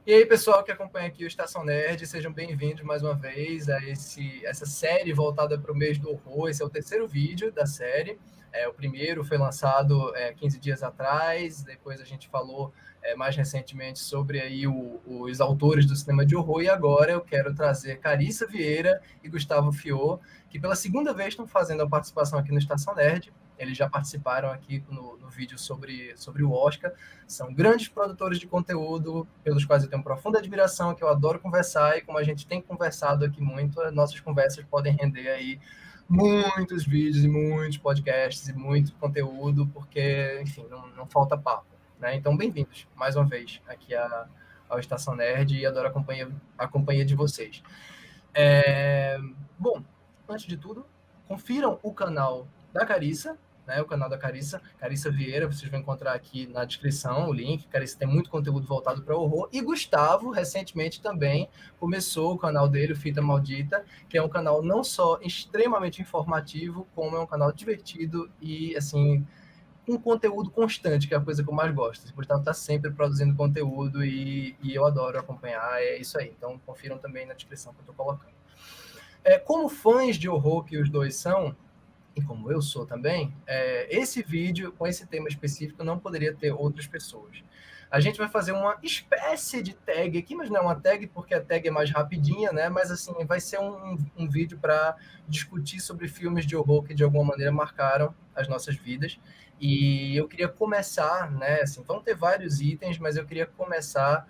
E aí, pessoal que acompanha aqui o Estação Nerd, sejam bem-vindos mais uma vez a essa série voltada para o mês do horror. Esse é o terceiro vídeo da série. O primeiro foi lançado 15 dias atrás, depois a gente falou mais recentemente sobre aí os autores do cinema de horror, e agora eu quero trazer Carissa Vieira e Gustavo Fior, que pela segunda vez estão fazendo a participação aqui no Estação Nerd. Eles já participaram aqui no vídeo sobre o Oscar. São grandes produtores de conteúdo, pelos quais eu tenho profunda admiração, que eu adoro conversar, e como a gente tem conversado aqui muito, as nossas conversas podem render aí muitos vídeos e muitos podcasts e muito conteúdo, porque, enfim, não falta papo, né? Então, bem-vindos mais uma vez aqui ao Estação Nerd, e adoro a companhia de vocês. Bom, antes de tudo, confiram o canal da Carissa, né, o canal da Carissa Vieira, vocês vão encontrar aqui na descrição o link. Carissa tem muito conteúdo voltado para horror. E Gustavo, recentemente também, começou o canal dele, o Fita Maldita, que é um canal não só extremamente informativo, como é um canal divertido e, assim, com conteúdo constante, que é a coisa que eu mais gosto. O Gustavo está sempre produzindo conteúdo e eu adoro acompanhar, é isso aí. Então, confiram também na descrição que eu estou colocando. Como fãs de horror que os dois são, e como eu sou também, esse vídeo com esse tema específico não poderia ter outras pessoas. A gente vai fazer uma espécie de tag aqui, mas não é uma tag porque a tag é mais rapidinha, né? Mas assim, vai ser um vídeo para discutir sobre filmes de horror que de alguma maneira marcaram as nossas vidas. E eu queria começar, né? Assim, vão ter vários itens, mas eu queria começar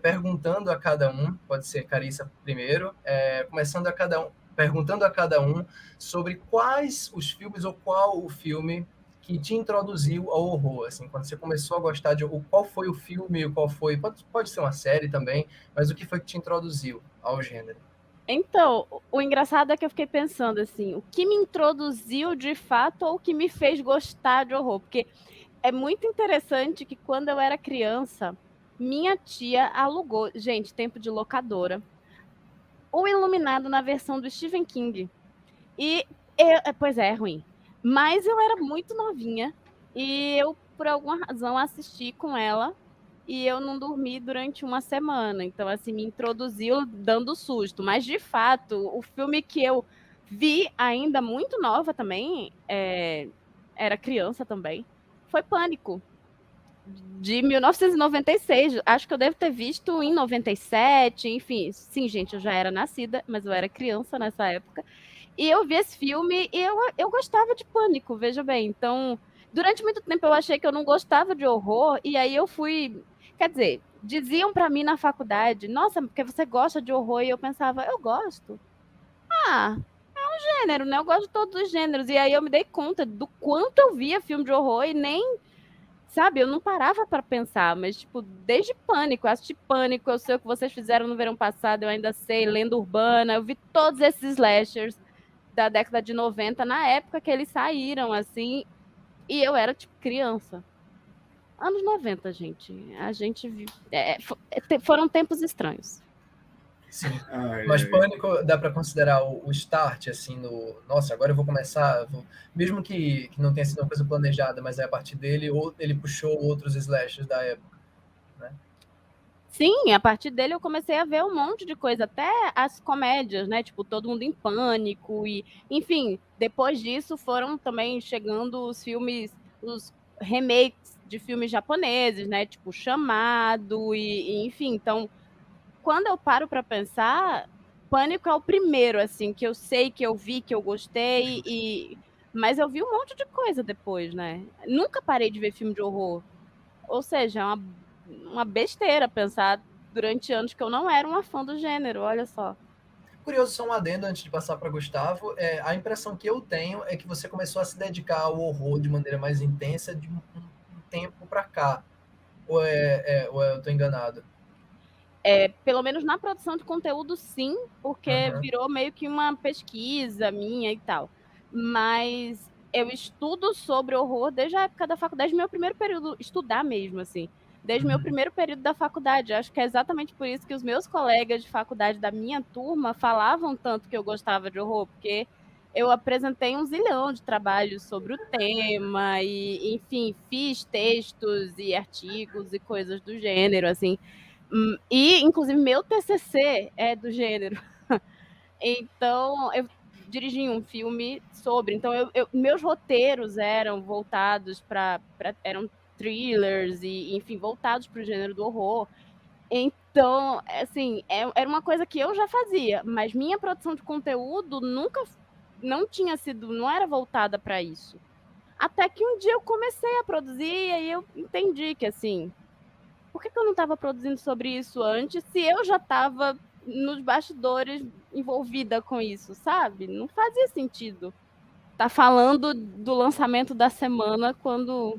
perguntando a cada um, pode ser Carissa primeiro, perguntando a cada um sobre quais os filmes ou qual o filme que te introduziu ao horror, assim, quando você começou a gostar qual foi o filme, qual foi, pode ser uma série também, mas o que foi que te introduziu ao gênero? Então, o engraçado é que eu fiquei pensando assim, o que me introduziu de fato ou o que me fez gostar de horror? Porque é muito interessante que quando eu era criança, minha tia alugou, gente, tempo de locadora, O Iluminado na versão do Stephen King. Pois é ruim. Mas eu era muito novinha e eu, por alguma razão, assisti com ela e eu não dormi durante uma semana. Então, assim, me introduziu dando susto. Mas, de fato, o filme que eu vi ainda muito nova também, era criança também, foi Pânico, de 1996. Acho que eu devo ter visto em 97, enfim. Sim, gente, eu já era nascida, mas eu era criança nessa época. E eu vi esse filme e eu gostava de Pânico, veja bem. Então, durante muito tempo eu achei que eu não gostava de horror, e aí eu fui. Quer dizer, diziam para mim na faculdade, nossa, porque você gosta de horror, e eu pensava, eu gosto. Ah, é um gênero, né? Eu gosto de todos os gêneros. E aí eu me dei conta do quanto eu via filme de horror e nem. Sabe, eu não parava para pensar, mas, tipo, desde Pânico, eu assisti Pânico, eu sei o que vocês fizeram no verão passado, eu ainda sei, Lenda Urbana, eu vi todos esses slashers da década de 90, na época que eles saíram, assim, e eu era, tipo, criança. Anos 90, gente. A gente viu. Foram tempos estranhos. Sim. Mas Pânico dá para considerar o start, assim, no. Nossa, agora eu vou começar. Mesmo que não tenha sido uma coisa planejada, mas é a partir dele, ou ele puxou outros slashes da época, né? Sim, a partir dele eu comecei a ver um monte de coisa, até as comédias, né? Tipo, Todo Mundo em Pânico e, enfim, depois disso foram também chegando os filmes, os remakes de filmes japoneses, né? Tipo, Chamado enfim, então, quando eu paro para pensar, Pânico é o primeiro, assim, que eu sei, que eu vi, que eu gostei mas eu vi um monte de coisa depois, né? Nunca parei de ver filme de horror. Ou seja, é uma besteira pensar durante anos que eu não era uma fã do gênero, olha só. Curioso, só um adendo antes de passar para Gustavo. A impressão que eu tenho é que você começou a se dedicar ao horror de maneira mais intensa de um tempo para cá. Ou eu estou enganado? Pelo menos na produção de conteúdo, sim, porque Uhum. virou meio que uma pesquisa minha e tal. Mas eu estudo sobre horror desde a época da faculdade, meu primeiro período, estudar mesmo, assim. Desde o meu primeiro período da faculdade. Acho que é exatamente por isso que os meus colegas de faculdade da minha turma falavam tanto que eu gostava de horror, porque eu apresentei um zilhão de trabalhos sobre o tema e, enfim, fiz textos e artigos e coisas do gênero, assim. E, inclusive, meu TCC é do gênero. Então, eu dirigi um filme sobre. Então, meus roteiros eram voltados eram thrillers e, enfim, voltados para o gênero do horror. Então, assim, era uma coisa que eu já fazia, mas minha produção de conteúdo não tinha sido, não era voltada para isso. Até que um dia eu comecei a produzir e aí eu entendi que, assim, por que eu não estava produzindo sobre isso antes se eu já estava nos bastidores envolvida com isso, sabe? Não fazia sentido tá falando do lançamento da semana quando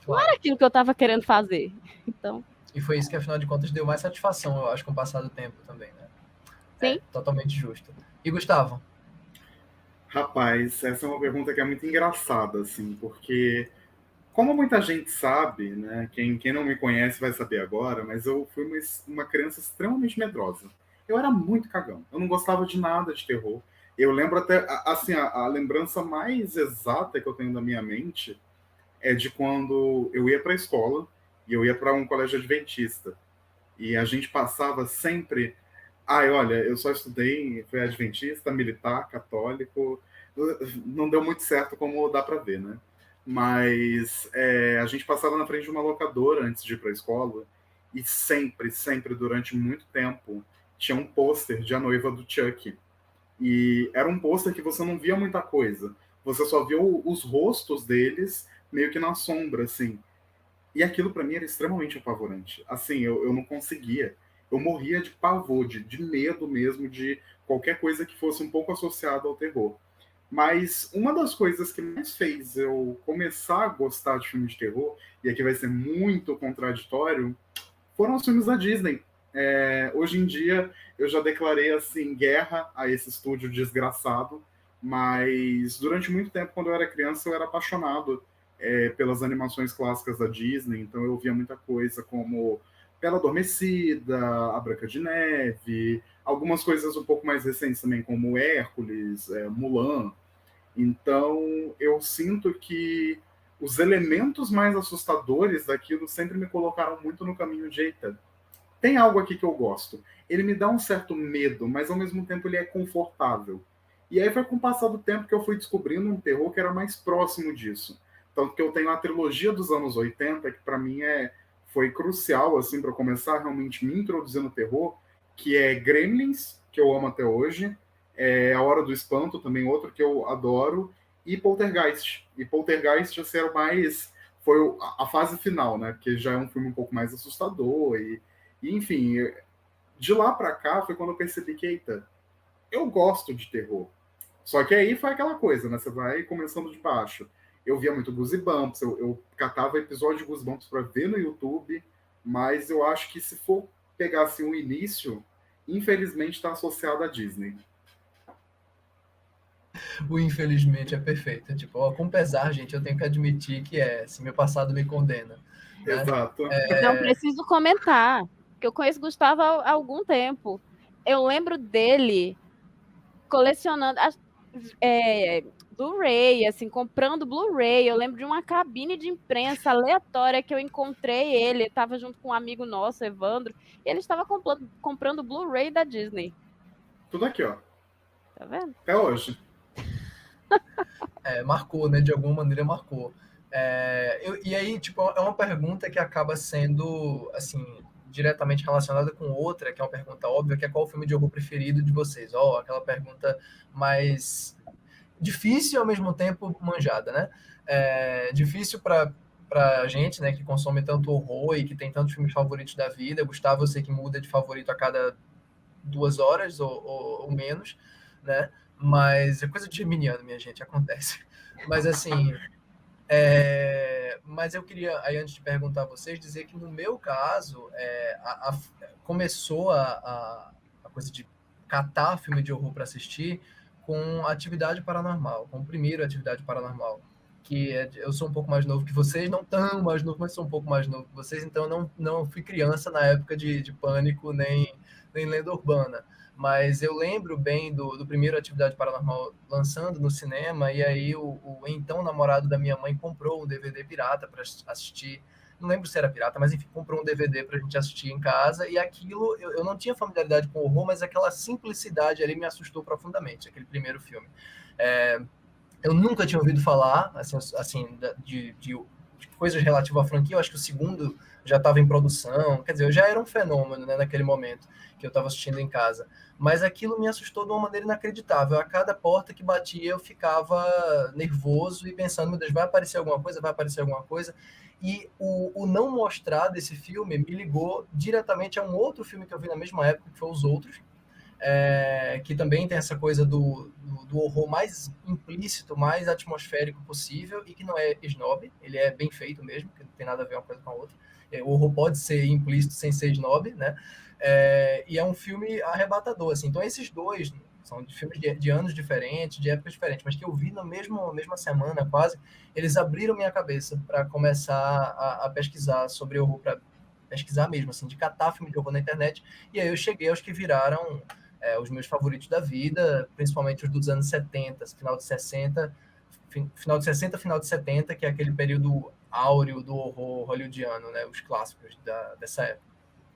não era aquilo que eu estava querendo fazer. Então, e foi isso que, afinal de contas, deu mais satisfação, eu acho, com o passar do tempo também, né? sim. Totalmente justo. E Gustavo? Rapaz, essa é uma pergunta que é muito engraçada, assim, porque, como muita gente sabe, né, quem não me conhece vai saber agora, mas eu fui uma criança extremamente medrosa. Eu era muito cagão, eu não gostava de nada de terror. Eu lembro até, assim, a lembrança mais exata que eu tenho da minha mente é de quando eu ia para a escola e eu ia para um colégio adventista. E a gente passava sempre. Ai, olha, eu só estudei, fui adventista, militar, católico. Não deu muito certo, como dá para ver, né? Mas a gente passava na frente de uma locadora antes de ir para a escola e sempre, sempre, durante muito tempo, tinha um pôster de A Noiva do Chuck. E era um pôster que você não via muita coisa. Você só via os rostos deles meio que na sombra, assim. E aquilo para mim era extremamente apavorante. Assim, eu não conseguia. Eu morria de pavor, de medo mesmo, de qualquer coisa que fosse um pouco associada ao terror. Mas uma das coisas que mais fez eu começar a gostar de filmes de terror, e aqui vai ser muito contraditório, foram os filmes da Disney. Hoje em dia eu já declarei assim guerra a esse estúdio desgraçado, mas durante muito tempo, quando eu era criança, eu era apaixonado pelas animações clássicas da Disney, então eu via muita coisa como Bela Adormecida, A Branca de Neve, algumas coisas um pouco mais recentes também, como Hércules, Mulan. Então eu sinto que os elementos mais assustadores daquilo sempre me colocaram muito no caminho de eita, tem algo aqui que eu gosto. Ele me dá um certo medo, mas ao mesmo tempo ele é confortável. E aí foi com o passar do tempo que eu fui descobrindo um terror que era mais próximo disso. Tanto que eu tenho a trilogia dos anos 80, que para mim foi crucial assim para começar a realmente me introduzir no terror, que é Gremlins, que eu amo até hoje, A Hora do Espanto, também outro que eu adoro, e Poltergeist. E Poltergeist assim, era mais foi a fase final, né? Porque já é um filme um pouco mais assustador e enfim, de lá pra cá foi quando eu percebi que, eita, eu gosto de terror. Só que aí foi aquela coisa, né? Você vai começando de baixo. Eu via muito Goosebumps, eu catava episódio de Goosebumps pra ver no YouTube, mas eu acho que se for pegar assim, um início, infelizmente está associado à Disney. O infelizmente é perfeito. Tipo, ó, com pesar, gente, eu tenho que admitir que se meu passado me condena. Né? Exato. Não preciso comentar, porque eu conheço Gustavo há algum tempo. Eu lembro dele colecionando Blu-ray, assim, comprando Blu-ray. Eu lembro de uma cabine de imprensa aleatória que eu encontrei ele. Ele estava junto com um amigo nosso, Evandro, e ele estava comprando Blu-ray da Disney. Tudo aqui, ó. Tá vendo? Até hoje. Marcou, né? De alguma maneira marcou. E aí, tipo, é uma pergunta que acaba sendo, assim, diretamente relacionada com outra, que é uma pergunta óbvia, que é qual o filme de horror preferido de vocês? Aquela pergunta mais difícil e ao mesmo tempo manjada, né? Difícil para gente, né, que consome tanto horror e que tem tantos filmes favoritos da vida. Gustavo, eu sei que muda de favorito a cada 2 horas ou menos, né? Mas é coisa de geminiano, minha gente, acontece. Mas assim, mas eu queria, aí antes de perguntar a vocês, dizer que no meu caso, começou a coisa de catar filme de horror para assistir com Atividade Paranormal, com o primeiro Atividade Paranormal, que eu sou um pouco mais novo que vocês, não tão mais novo, mas sou um pouco mais novo que vocês, então não fui criança na época de Pânico, nem Lenda Urbana. mas eu lembro bem do primeiro Atividade Paranormal lançando no cinema, e aí o então namorado da minha mãe comprou um DVD pirata para assistir. Não lembro se era pirata, mas enfim, comprou um DVD pra gente assistir em casa, e aquilo, eu não tinha familiaridade com horror, mas aquela simplicidade ali me assustou profundamente, aquele primeiro filme. Eu nunca tinha ouvido falar, assim de coisas relativas à franquia. Eu acho que o segundo já estava em produção, quer dizer, eu já era um fenômeno, né, naquele momento que eu estava assistindo em casa. Mas aquilo me assustou de uma maneira inacreditável. A cada porta que batia, eu ficava nervoso e pensando, meu Deus, vai aparecer alguma coisa, vai aparecer alguma coisa. E o não mostrar desse filme me ligou diretamente a um outro filme que eu vi na mesma época, que foi Os Outros, que também tem essa coisa do horror mais implícito, mais atmosférico possível, e que não é snob, ele é bem feito mesmo, que não tem nada a ver uma coisa com a outra. O horror pode ser implícito sem ser snob, né? E é um filme arrebatador, assim. Então esses dois são de filmes de anos diferentes, de épocas diferentes, mas que eu vi na mesma semana quase, eles abriram minha cabeça para começar a pesquisar sobre horror, para pesquisar mesmo, assim, de catar filme de horror na internet, e aí eu cheguei aos que viraram os meus favoritos da vida, principalmente os dos anos 70, final de 60, final de 70, que é aquele período áureo do horror hollywoodiano, né, os clássicos dessa época.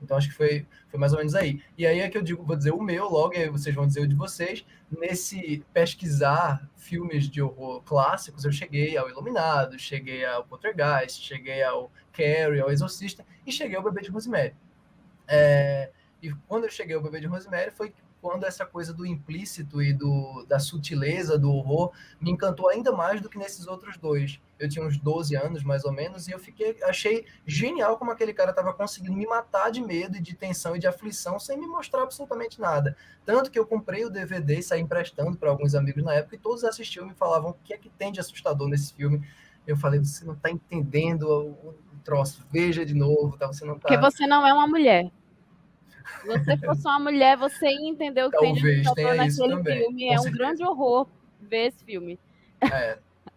Então acho que foi mais ou menos aí. E aí é que eu digo, vou dizer o meu logo, e aí vocês vão dizer o de vocês. Nesse pesquisar filmes de horror clássicos, eu cheguei ao Iluminado, cheguei ao Poltergeist, cheguei ao Carrie, ao Exorcista, e cheguei ao Bebê de Rosemary. E quando eu cheguei ao Bebê de Rosemary foi quando essa coisa do implícito e da sutileza do horror me encantou ainda mais do que nesses outros dois. Eu tinha uns 12 anos, mais ou menos, e achei genial como aquele cara estava conseguindo me matar de medo e de tensão e de aflição sem me mostrar absolutamente nada. Tanto que eu comprei o DVD e saí emprestando para alguns amigos na época, e todos assistiam e me falavam o que é que tem de assustador nesse filme. Eu falei, você não está entendendo o troço, veja de novo, tá? Você não Porque está... você não é uma mulher. Se você fosse uma mulher, você ia entender o que tem de Talvez assustador tenha isso naquele também, filme. com É um certeza. grande horror ver esse filme.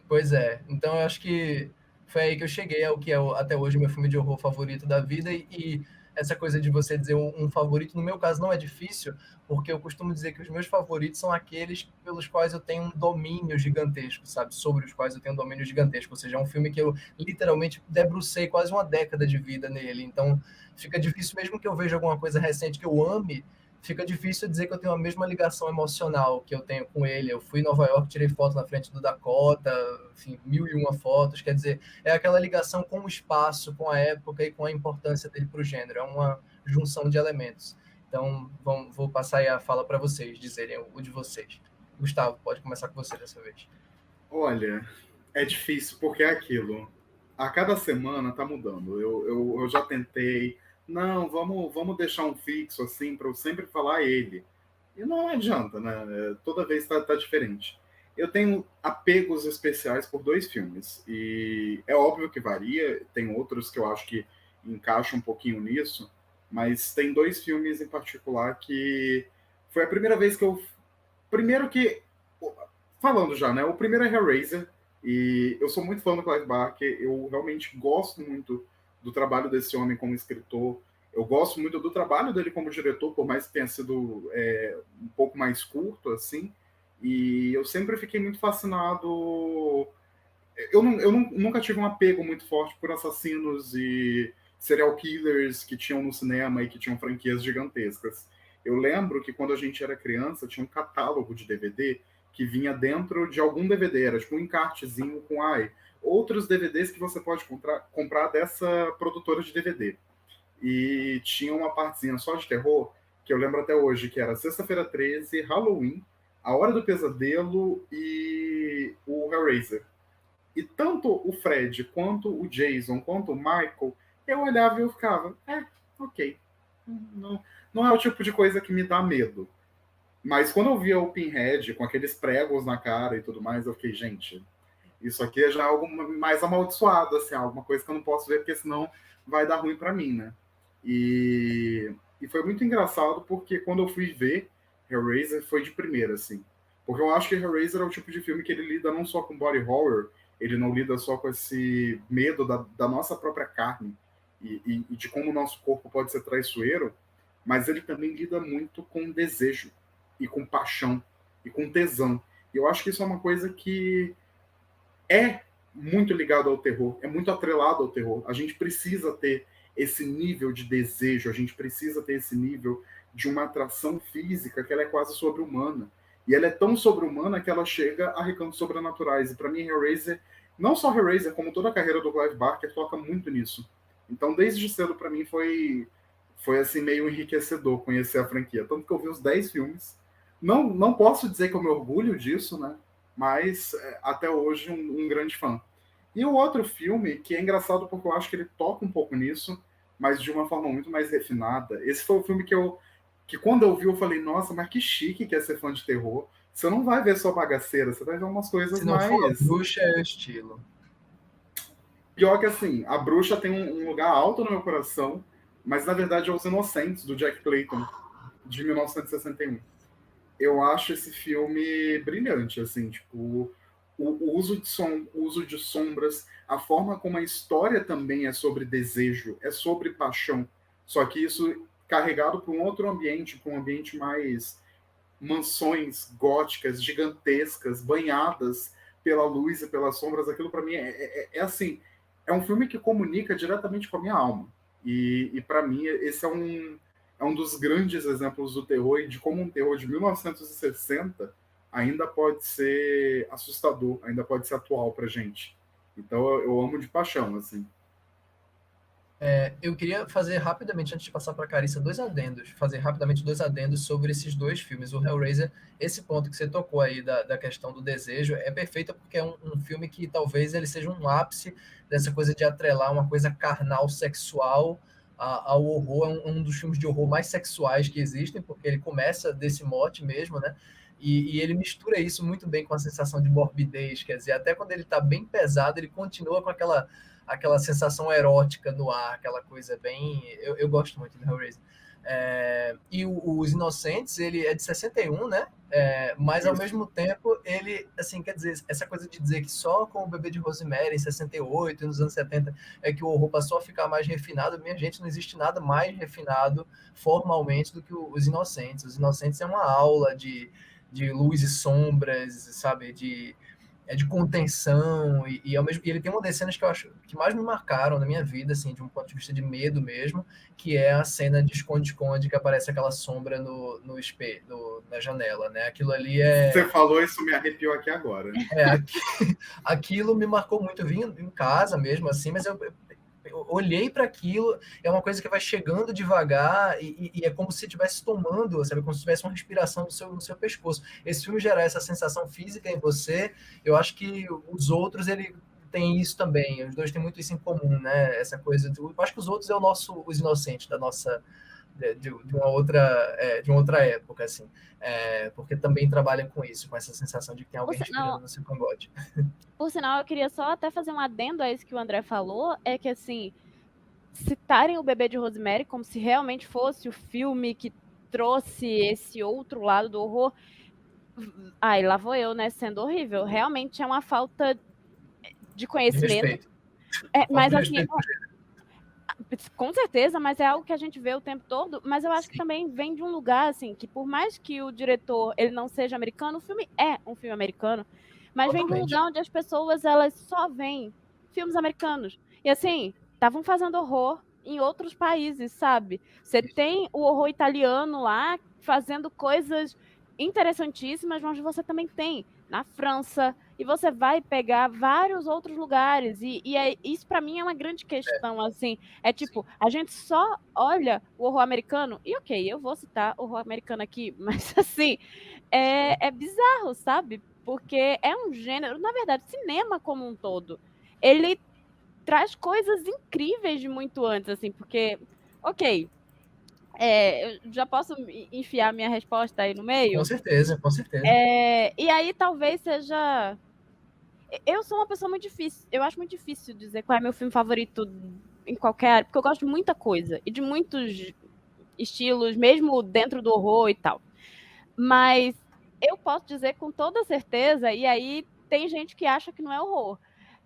Pois é. Então eu acho que foi aí que eu cheguei ao que é até hoje o meu filme de horror favorito da vida, e essa coisa de você dizer um favorito, no meu caso não é difícil, porque eu costumo dizer que os meus favoritos são aqueles pelos quais eu tenho um domínio gigantesco, sabe? Sobre os quais eu tenho um domínio gigantesco. Ou seja, é um filme que eu literalmente debrucei quase uma década de vida nele. Então fica difícil, mesmo que eu veja alguma coisa recente que eu ame, fica difícil dizer que eu tenho a mesma ligação emocional que eu tenho com ele. Eu fui em Nova York, tirei foto na frente do Dakota, enfim, 1001 fotos. Quer dizer, é aquela ligação com o espaço, com a época e com a importância dele para o gênero. É uma junção de elementos. Então, vou passar aí a fala para vocês, dizerem o de vocês. Gustavo, pode começar com você dessa vez. Olha, é difícil, porque é aquilo. A cada semana tá mudando. Eu já tentei. Não, vamos deixar um fixo assim para eu sempre falar ele. E não adianta, né? Toda vez tá diferente. Eu tenho apegos especiais por dois filmes. E é óbvio que varia. Tem outros que eu acho que encaixam um pouquinho nisso. Mas tem dois filmes em particular que foi a primeira vez que eu. Primeiro que. Falando já, né? O primeiro é Hellraiser. E eu sou muito fã do Clive Barker. Eu realmente gosto muito do trabalho desse homem como escritor. Eu gosto muito do trabalho dele como diretor, por mais que tenha sido um pouco mais curto, assim. E eu sempre fiquei muito fascinado. Nunca tive um apego muito forte por assassinos e serial killers que tinham no cinema e que tinham franquias gigantescas. Eu lembro que quando a gente era criança, tinha um catálogo de DVD que vinha dentro de algum DVD, era tipo um encartezinho com outros DVDs que você pode comprar dessa produtora de DVD. E tinha uma partezinha só de terror, que eu lembro até hoje, que era Sexta-feira 13, Halloween, A Hora do Pesadelo e o Hellraiser. E tanto o Fred, quanto o Jason, quanto o Michael, eu olhava e eu ficava, ok. Não é o tipo de coisa que me dá medo. Mas quando eu via o Pinhead com aqueles pregos na cara e tudo mais, eu fiquei, gente, isso aqui é já algo mais amaldiçoado, assim, alguma coisa que eu não posso ver, porque senão vai dar ruim para mim, né? E foi muito engraçado, porque quando eu fui ver Hellraiser, foi de primeira, assim. Porque eu acho que Hellraiser é o tipo de filme que ele lida não só com body horror, ele não lida só com esse medo da nossa própria carne e de como o nosso corpo pode ser traiçoeiro, mas ele também lida muito com desejo, e com paixão, e com tesão. E eu acho que isso é uma coisa que é muito ligado ao terror, é muito atrelado ao terror. A gente precisa ter esse nível de desejo, a gente precisa ter esse nível de uma atração física que ela é quase sobre-humana. E ela é tão sobre-humana que ela chega a recantos sobrenaturais. E para mim, Hellraiser, não só Hellraiser, como toda a carreira do Clive Barker, toca muito nisso. Então, desde cedo, para mim, foi assim, meio enriquecedor conhecer a franquia. Tanto que eu vi os 10 filmes. Não posso dizer que eu me orgulho disso, né? Mas até hoje um grande fã. E o outro filme, que é engraçado porque eu acho que ele toca um pouco nisso, mas de uma forma muito mais refinada. Esse foi o filme que quando eu vi, eu falei, nossa, mas que chique que é ser fã de terror. Você não vai ver só bagaceira, você vai ver umas coisas Se não for a mais... bruxa, é o estilo. Pior que assim, a bruxa tem um lugar alto no meu coração, mas na verdade é Os Inocentes, do Jack Clayton, de 1961. Eu acho esse filme brilhante, assim, tipo, o uso de som, o uso de sombras, a forma como a história também é sobre desejo, é sobre paixão, só que isso carregado para um outro ambiente, para um ambiente mais mansões góticas, gigantescas, banhadas pela luz e pelas sombras, aquilo para mim é assim, é um filme que comunica diretamente com a minha alma. E para mim esse é um dos grandes exemplos do terror e de como um terror de 1960 ainda pode ser assustador, ainda pode ser atual pra gente. Então eu amo de paixão, assim. Eu queria fazer rapidamente, antes de passar para a Carissa, fazer rapidamente dois adendos sobre esses dois filmes. O Hellraiser, esse ponto que você tocou aí da questão do desejo, é perfeito porque é um filme que talvez ele seja um ápice dessa coisa de atrelar uma coisa carnal, sexual, ao horror. Um dos filmes de horror mais sexuais que existem, porque ele começa desse mote mesmo, né? E ele mistura isso muito bem com a sensação de morbidez, quer dizer, até quando ele está bem pesado, ele continua com aquela sensação erótica no ar, aquela coisa bem. Eu gosto muito do Hellraiser. E Os Inocentes, ele é de 61, né? Mas ao Isso. mesmo tempo, ele, assim, quer dizer, essa coisa de dizer que só com o Bebê de Rosemary, em 68 e nos anos 70, é que o horror passou a ficar mais refinado. Minha gente, não existe nada mais refinado formalmente do que Os Inocentes. Os Inocentes é uma aula de luz e sombras, sabe? De contenção e ele tem uma das cenas que eu acho que mais me marcaram na minha vida, assim, de um ponto de vista de medo mesmo, que é a cena de esconde-esconde que aparece aquela sombra no espelho, na janela, né? Aquilo ali Você falou isso, me arrepiou aqui agora. aquilo me marcou muito. Eu vim em casa mesmo, assim, mas eu olhei para aquilo, é uma coisa que vai chegando devagar e é como se estivesse tomando, sabe, como se tivesse uma respiração no seu pescoço. Esse filme gerar essa sensação física em você, eu acho que os outros, ele tem isso também, os dois têm muito isso em comum, né, essa coisa, eu acho que os outros é os inocentes da nossa, de uma outra época, assim, porque também trabalha com isso, com essa sensação de que tem alguém respirando no seu cangote. Por sinal, eu queria só até fazer um adendo a isso que o André falou, é que, assim, citarem o Bebê de Rosemary como se realmente fosse o filme que trouxe esse outro lado do horror, ai, lá vou eu, né, sendo horrível. Realmente é uma falta de De conhecimento. respeito. Mas, De assim, respeito. com certeza, mas é algo que a gente vê o tempo todo, mas eu acho que também vem de um lugar, assim, que por mais que o diretor, ele não seja americano, o filme é um filme americano, mas vem de um Totalmente. lugar onde as pessoas, elas só veem filmes americanos. E, assim, estavam fazendo horror em outros países, sabe? Você tem o horror italiano lá, fazendo coisas interessantíssimas, mas você também tem na França, e você vai pegar vários outros lugares, isso para mim é uma grande questão, assim, é tipo, a gente só olha o horror americano, e ok, eu vou citar o horror americano aqui, mas assim, é bizarro, sabe? Porque é um gênero, na verdade, cinema como um todo, ele traz coisas incríveis de muito antes, assim, porque, ok, eu já posso enfiar minha resposta aí no Com meio? certeza, com certeza. E aí talvez seja. Eu sou uma pessoa muito difícil. Eu acho muito difícil dizer qual é meu filme favorito em qualquer área, porque eu gosto de muita coisa e de muitos estilos, mesmo dentro do horror e tal. Mas eu posso dizer com toda certeza, e aí tem gente que acha que não é horror,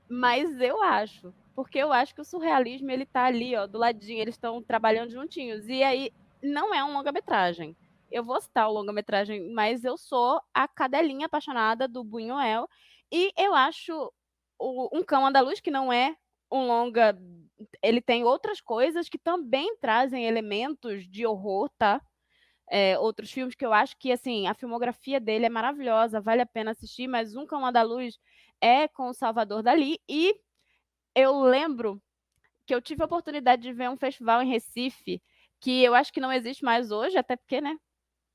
mas eu acho, porque eu acho que o surrealismo ele tá ali, ó, do ladinho, eles estão trabalhando juntinhos. E aí não é um longa-metragem. Eu vou citar o longa-metragem, mas eu sou a cadelinha apaixonada do Buñuel, e eu acho Um Cão Andaluz, que não é um longa, ele tem outras coisas que também trazem elementos de horror, tá? Outros filmes que eu acho que, assim, a filmografia dele é maravilhosa, vale a pena assistir, mas Um Cão Andaluz é com o Salvador Dalí, e eu lembro que eu tive a oportunidade de ver um festival em Recife, que eu acho que não existe mais hoje, até porque, né,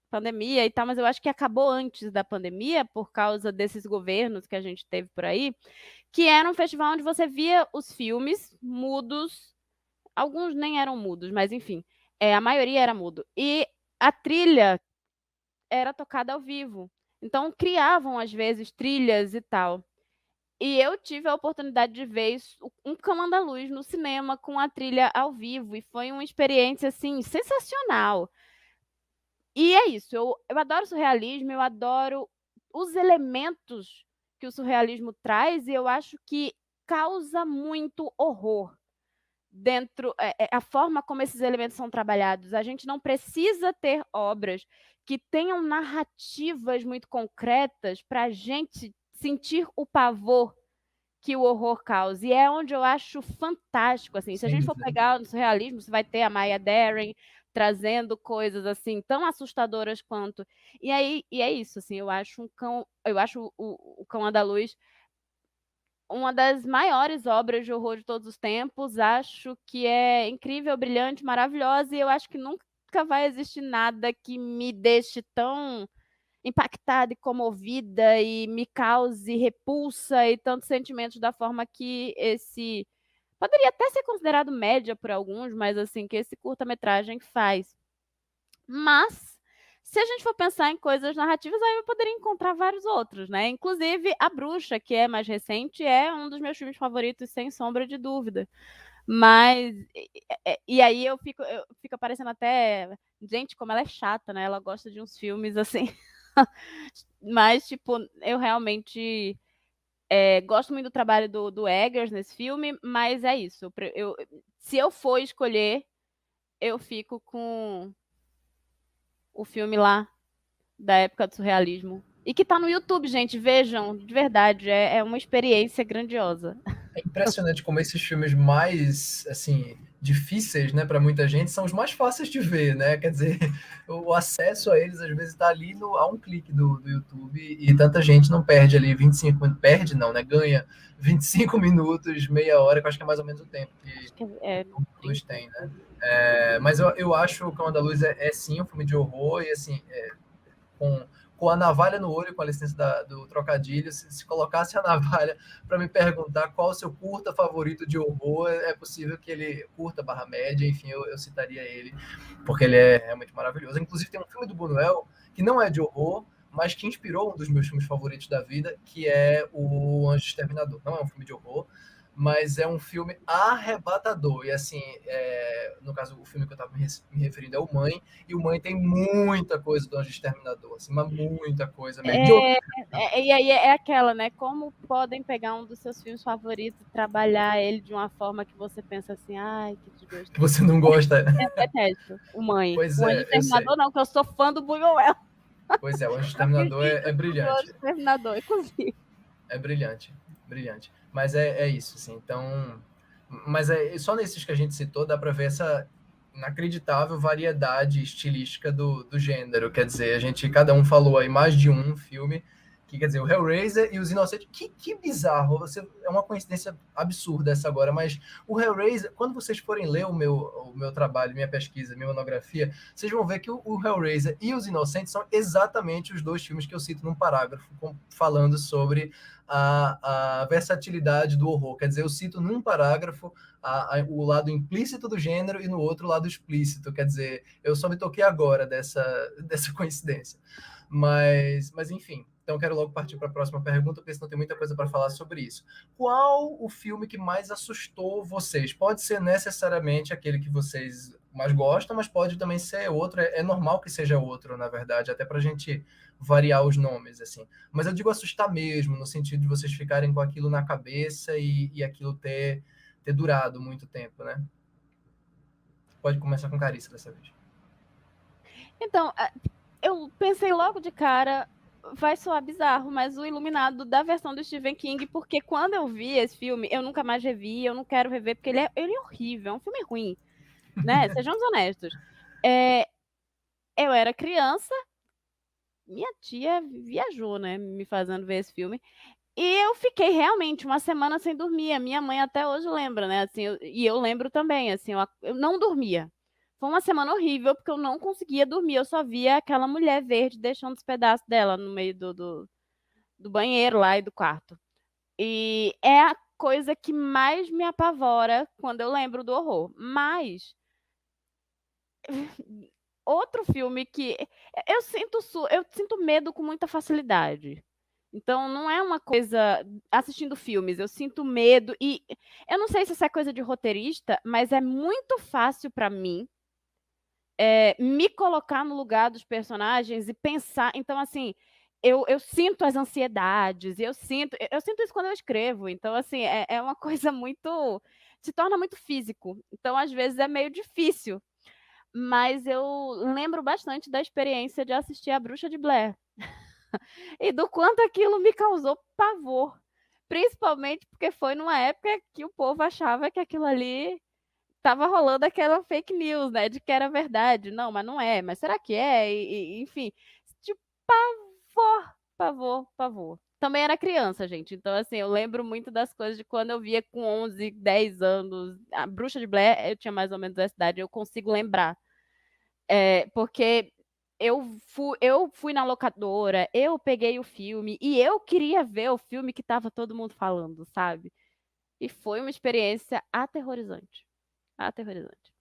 pandemia e tal, mas eu acho que acabou antes da pandemia, por causa desses governos que a gente teve por aí, que era um festival onde você via os filmes mudos, alguns nem eram mudos, mas enfim, a maioria era mudo. E a trilha era tocada ao vivo. Então criavam, às vezes, trilhas e tal. E eu tive a oportunidade de ver Um Cão Andaluz no cinema com a trilha ao vivo, e foi uma experiência, assim, sensacional. E é isso, eu adoro surrealismo, eu adoro os elementos que o surrealismo traz, e eu acho que causa muito horror dentro, a forma como esses elementos são trabalhados. A gente não precisa ter obras que tenham narrativas muito concretas para a gente sentir o pavor que o horror causa. E é onde eu acho fantástico, assim. Se a Sem gente for dúvida. pegar no surrealismo, você vai ter a Maya Deren trazendo coisas assim tão assustadoras quanto. E é isso, assim, eu acho o Cão Andaluz uma das maiores obras de horror de todos os tempos. Acho que é incrível, brilhante, maravilhosa, e eu acho que nunca vai existir nada que me deixe tão impactada e comovida e me cause repulsa e tantos sentimentos da forma que esse poderia até ser considerado média por alguns, mas assim que esse curta-metragem faz. Mas se a gente for pensar em coisas narrativas, aí eu poderia encontrar vários outros, né? Inclusive A Bruxa, que é mais recente, é um dos meus filmes favoritos, sem sombra de dúvida. Mas e aí eu fico parecendo até, gente, como ela é chata, né? Ela gosta de uns filmes assim. Mas, tipo, eu realmente gosto muito do trabalho do Eggers nesse filme, mas é isso. Se eu for escolher, eu fico com o filme lá da época do surrealismo. E que tá no YouTube, gente. Vejam, de verdade, é uma experiência grandiosa. É impressionante como esses filmes mais, assim, difíceis, né, para muita gente, são os mais fáceis de ver, né? Quer dizer, o acesso a eles às vezes está ali a um clique do YouTube, e tanta gente não perde ali 25 minutos, perde não, né? Ganha 25 minutos, meia hora, que eu acho que é mais ou menos o tempo Acho que o Cruz tem, né? Mas eu acho que o Cão Andaluz é sim um filme de horror, e assim, com a navalha no olho, com a licença do trocadilho, se colocasse a navalha para me perguntar qual o seu curta favorito de horror, é possível que ele curta barra média, enfim, eu citaria ele, porque ele é realmente maravilhoso. Inclusive tem um filme do Buñuel que não é de horror, mas que inspirou um dos meus filmes favoritos da vida, que é o Anjo Exterminador. Não é um filme de horror, mas é um filme arrebatador. E assim, no caso, o filme que eu estava me referindo é o Mãe, e o Mãe tem muita coisa do Anjo Exterminador, assim, mas muita coisa mesmo. E aí é aquela, né? Como podem pegar um dos seus filmes favoritos e trabalhar ele de uma forma que você pensa assim, ai, que desgosto. Que você não gosta. Eu detesto o Mãe. Pois O Anjo é, eu sei. Exterminador não, que eu sou fã do Buñuel. Pois é, o Anjo Exterminador é O brilhante. Anjo Exterminador, inclusive. É brilhante, brilhante. Mas é isso, assim. Então, mas só nesses que a gente citou dá para ver essa inacreditável variedade estilística do gênero. Quer dizer, cada um falou aí mais de um filme, que quer dizer, o Hellraiser e Os Inocentes. Que bizarro, é uma coincidência absurda essa agora, mas o Hellraiser, quando vocês forem ler o meu trabalho, minha pesquisa, minha monografia, vocês vão ver que o Hellraiser e Os Inocentes são exatamente os dois filmes que eu cito num parágrafo, falando sobre a versatilidade do horror. Quer dizer, eu cito num parágrafo o lado implícito do gênero e no outro lado explícito. Quer dizer, eu só me toquei agora dessa coincidência. Mas enfim, então quero logo partir para a próxima pergunta, porque senão tem muita coisa para falar sobre isso. Qual o filme que mais assustou vocês? Pode ser necessariamente aquele que vocês mais gostam, mas pode também ser outro. É normal que seja outro, na verdade, até para a gente variar os nomes, assim. Mas eu digo assustar mesmo, no sentido de vocês ficarem com aquilo na cabeça e aquilo ter durado muito tempo, né? Pode começar com Carissa dessa vez. Então, eu pensei logo de cara, vai soar bizarro, mas o Iluminado da versão do Stephen King, porque quando eu vi esse filme, eu nunca mais revi, eu não quero rever, porque ele é horrível, é um filme ruim, né? Sejamos honestos. Eu era criança, minha tia viajou, né, me fazendo ver esse filme. E eu fiquei realmente uma semana sem dormir. A minha mãe até hoje lembra, né? Assim, e eu lembro também, assim, eu não dormia. Foi uma semana horrível, porque eu não conseguia dormir. Eu só via aquela mulher verde deixando os pedaços dela no meio do banheiro lá e do quarto. E é a coisa que mais me apavora quando eu lembro do horror. Mas outro filme que eu sinto medo com muita facilidade. Então não é uma coisa assistindo filmes, eu sinto medo e eu não sei se isso é coisa de roteirista, mas é muito fácil para mim me colocar no lugar dos personagens e pensar. Então assim, eu sinto as ansiedades, eu sinto isso quando eu escrevo. Então assim, é uma coisa muito se torna muito físico. Então às vezes é meio difícil. Mas eu lembro bastante da experiência de assistir A Bruxa de Blair e do quanto aquilo me causou pavor. Principalmente porque foi numa época que o povo achava que aquilo ali estava rolando aquela fake news, né? De que era verdade. Não, mas não é. Mas será que é? Enfim, de pavor, pavor, pavor. Também era criança, gente. Então, assim, eu lembro muito das coisas de quando eu via com 11, 10 anos. A Bruxa de Blair, eu tinha mais ou menos essa idade, eu consigo lembrar. Porque eu fui na locadora, eu peguei o filme e eu queria ver o filme que estava todo mundo falando, sabe? E foi uma experiência aterrorizante. Aterrorizante.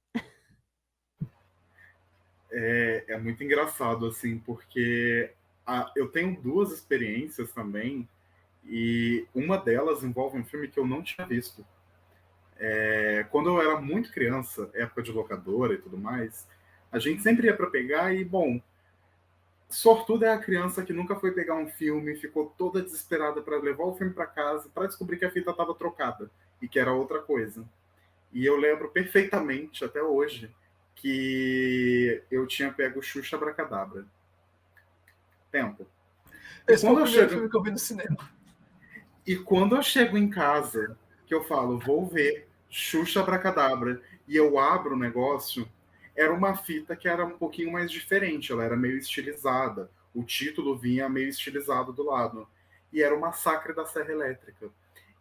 É muito engraçado, assim, porque eu tenho duas experiências também, e uma delas envolve um filme que eu não tinha visto. Quando eu era muito criança, época de locadora e tudo mais, a gente sempre ia para pegar e, bom, sortuda é a criança que nunca foi pegar um filme, ficou toda desesperada para levar o filme para casa, para descobrir que a fita estava trocada e que era outra coisa. E eu lembro perfeitamente, até hoje, que eu tinha pego Xuxa Abracadabra. Tempo. E Esse foi quando o eu primeiro chego, filme que eu vi no cinema. e quando eu chego em casa, que eu falo, vou ver Xuxa Abracadabra, e eu abro o negócio, era uma fita que era um pouquinho mais diferente, ela era meio estilizada. O título vinha meio estilizado do lado. E era o Massacre da Serra Elétrica.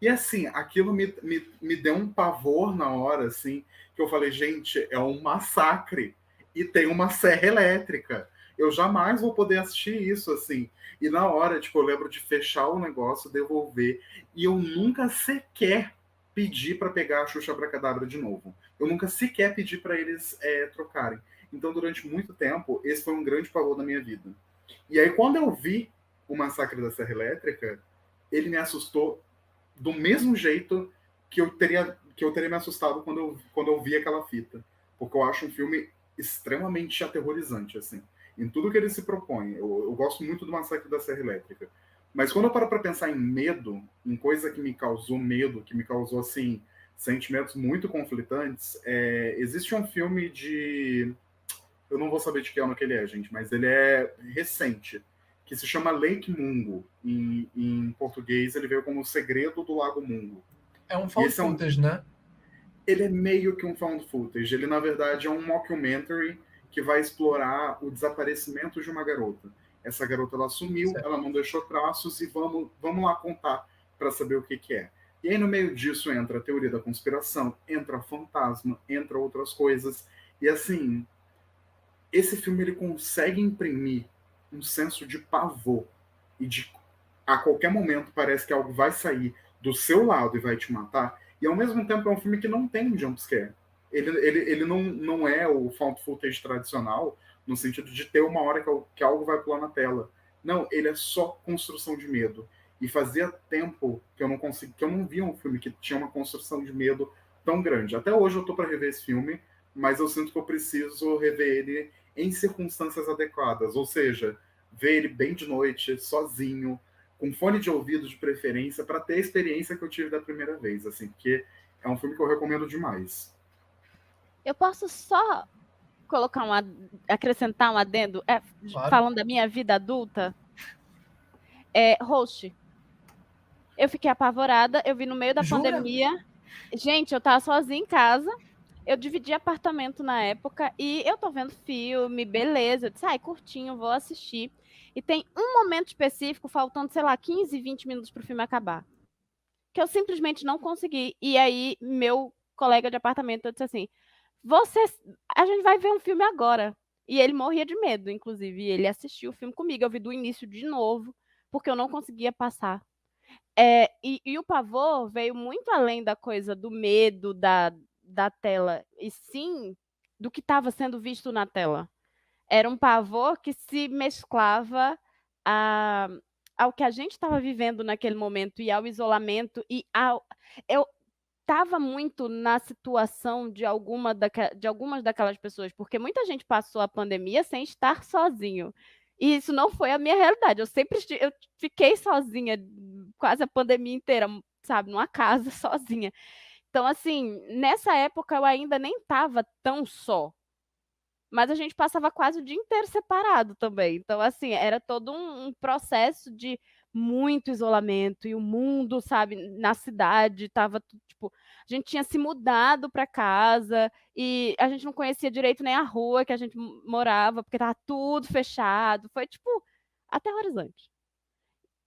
E assim, aquilo me deu um pavor na hora, assim, que eu falei, gente, é um massacre. E tem uma serra elétrica. Eu jamais vou poder assistir isso, assim. E na hora, tipo, eu lembro de fechar o negócio, devolver, e eu nunca sequer pedi para pegar a Xuxa Abracadabra de novo. Eu nunca sequer pedi para eles trocarem. Então, durante muito tempo, esse foi um grande pavor da minha vida. E aí, quando eu vi o Massacre da Serra Elétrica, ele me assustou do mesmo jeito que eu teria me assustado quando eu vi aquela fita. Porque eu acho um filme extremamente aterrorizante, assim. Em tudo que ele se propõe. Eu gosto muito do Massacre da Serra Elétrica. Mas quando eu paro para pensar em medo, em coisa que me causou medo, que me causou, assim, sentimentos muito conflitantes, existe um filme de... Eu não vou saber de que ano que ele é, gente, mas ele é recente, que se chama Lake Mungo. Em português, ele veio como O Segredo do Lago Mungo. É um E found esse footage, né? ele é meio que um found footage. Ele, na verdade, é um mockumentary que vai explorar o desaparecimento de uma garota. Essa garota, ela sumiu, Certo. ela não deixou traços e vamos lá contar para saber o que, que é. E aí, no meio disso, entra a teoria da conspiração, entra fantasma, entra outras coisas. E, assim, esse filme ele consegue imprimir um senso de pavor e de a qualquer momento parece que algo vai sair do seu lado e vai te matar, e ao mesmo tempo é um filme que não tem jumpscare. Ele não é o found footage tradicional, no sentido de ter uma hora que algo vai pular na tela. Não, ele é só construção de medo. E fazia tempo que eu não via um filme que tinha uma construção de medo tão grande. Até hoje eu tô para rever esse filme, mas eu sinto que eu preciso rever ele em circunstâncias adequadas, ou seja, ver ele bem de noite, sozinho, com fone de ouvido de preferência, para ter a experiência que eu tive da primeira vez, assim, porque é um filme que eu recomendo demais. Eu posso só colocar acrescentar um adendo, Claro. falando da minha vida adulta? Host. Eu fiquei apavorada, eu vi no meio da Jura? pandemia. Gente, eu tava sozinha em casa. Eu dividi apartamento na época e eu tô vendo filme, beleza. Eu disse, curtinho, vou assistir. E tem um momento específico, faltando, sei lá, 15, 20 minutos pro filme acabar, que eu simplesmente não consegui. E aí, meu colega de apartamento disse assim, a gente vai ver um filme agora. E ele morria de medo, inclusive. E ele assistiu o filme comigo. Eu vi do início de novo, porque eu não conseguia passar. E o pavor veio muito além da coisa do medo da tela, e sim do que estava sendo visto na tela. Era um pavor que se mesclava ao que a gente estava vivendo naquele momento, e ao isolamento, eu estava muito na situação de algumas daquelas pessoas, porque muita gente passou a pandemia sem estar sozinho. E isso não foi a minha realidade. Eu fiquei sozinha quase a pandemia inteira, sabe, numa casa sozinha. Então, assim, nessa época eu ainda nem estava tão só. Mas a gente passava quase o dia inteiro separado também. Então, assim, era todo um processo de muito isolamento. E o mundo, sabe, na cidade, tava, tipo, a gente tinha se mudado para casa e a gente não conhecia direito nem a rua que a gente morava, porque tava tudo fechado. Foi, tipo, aterrorizante.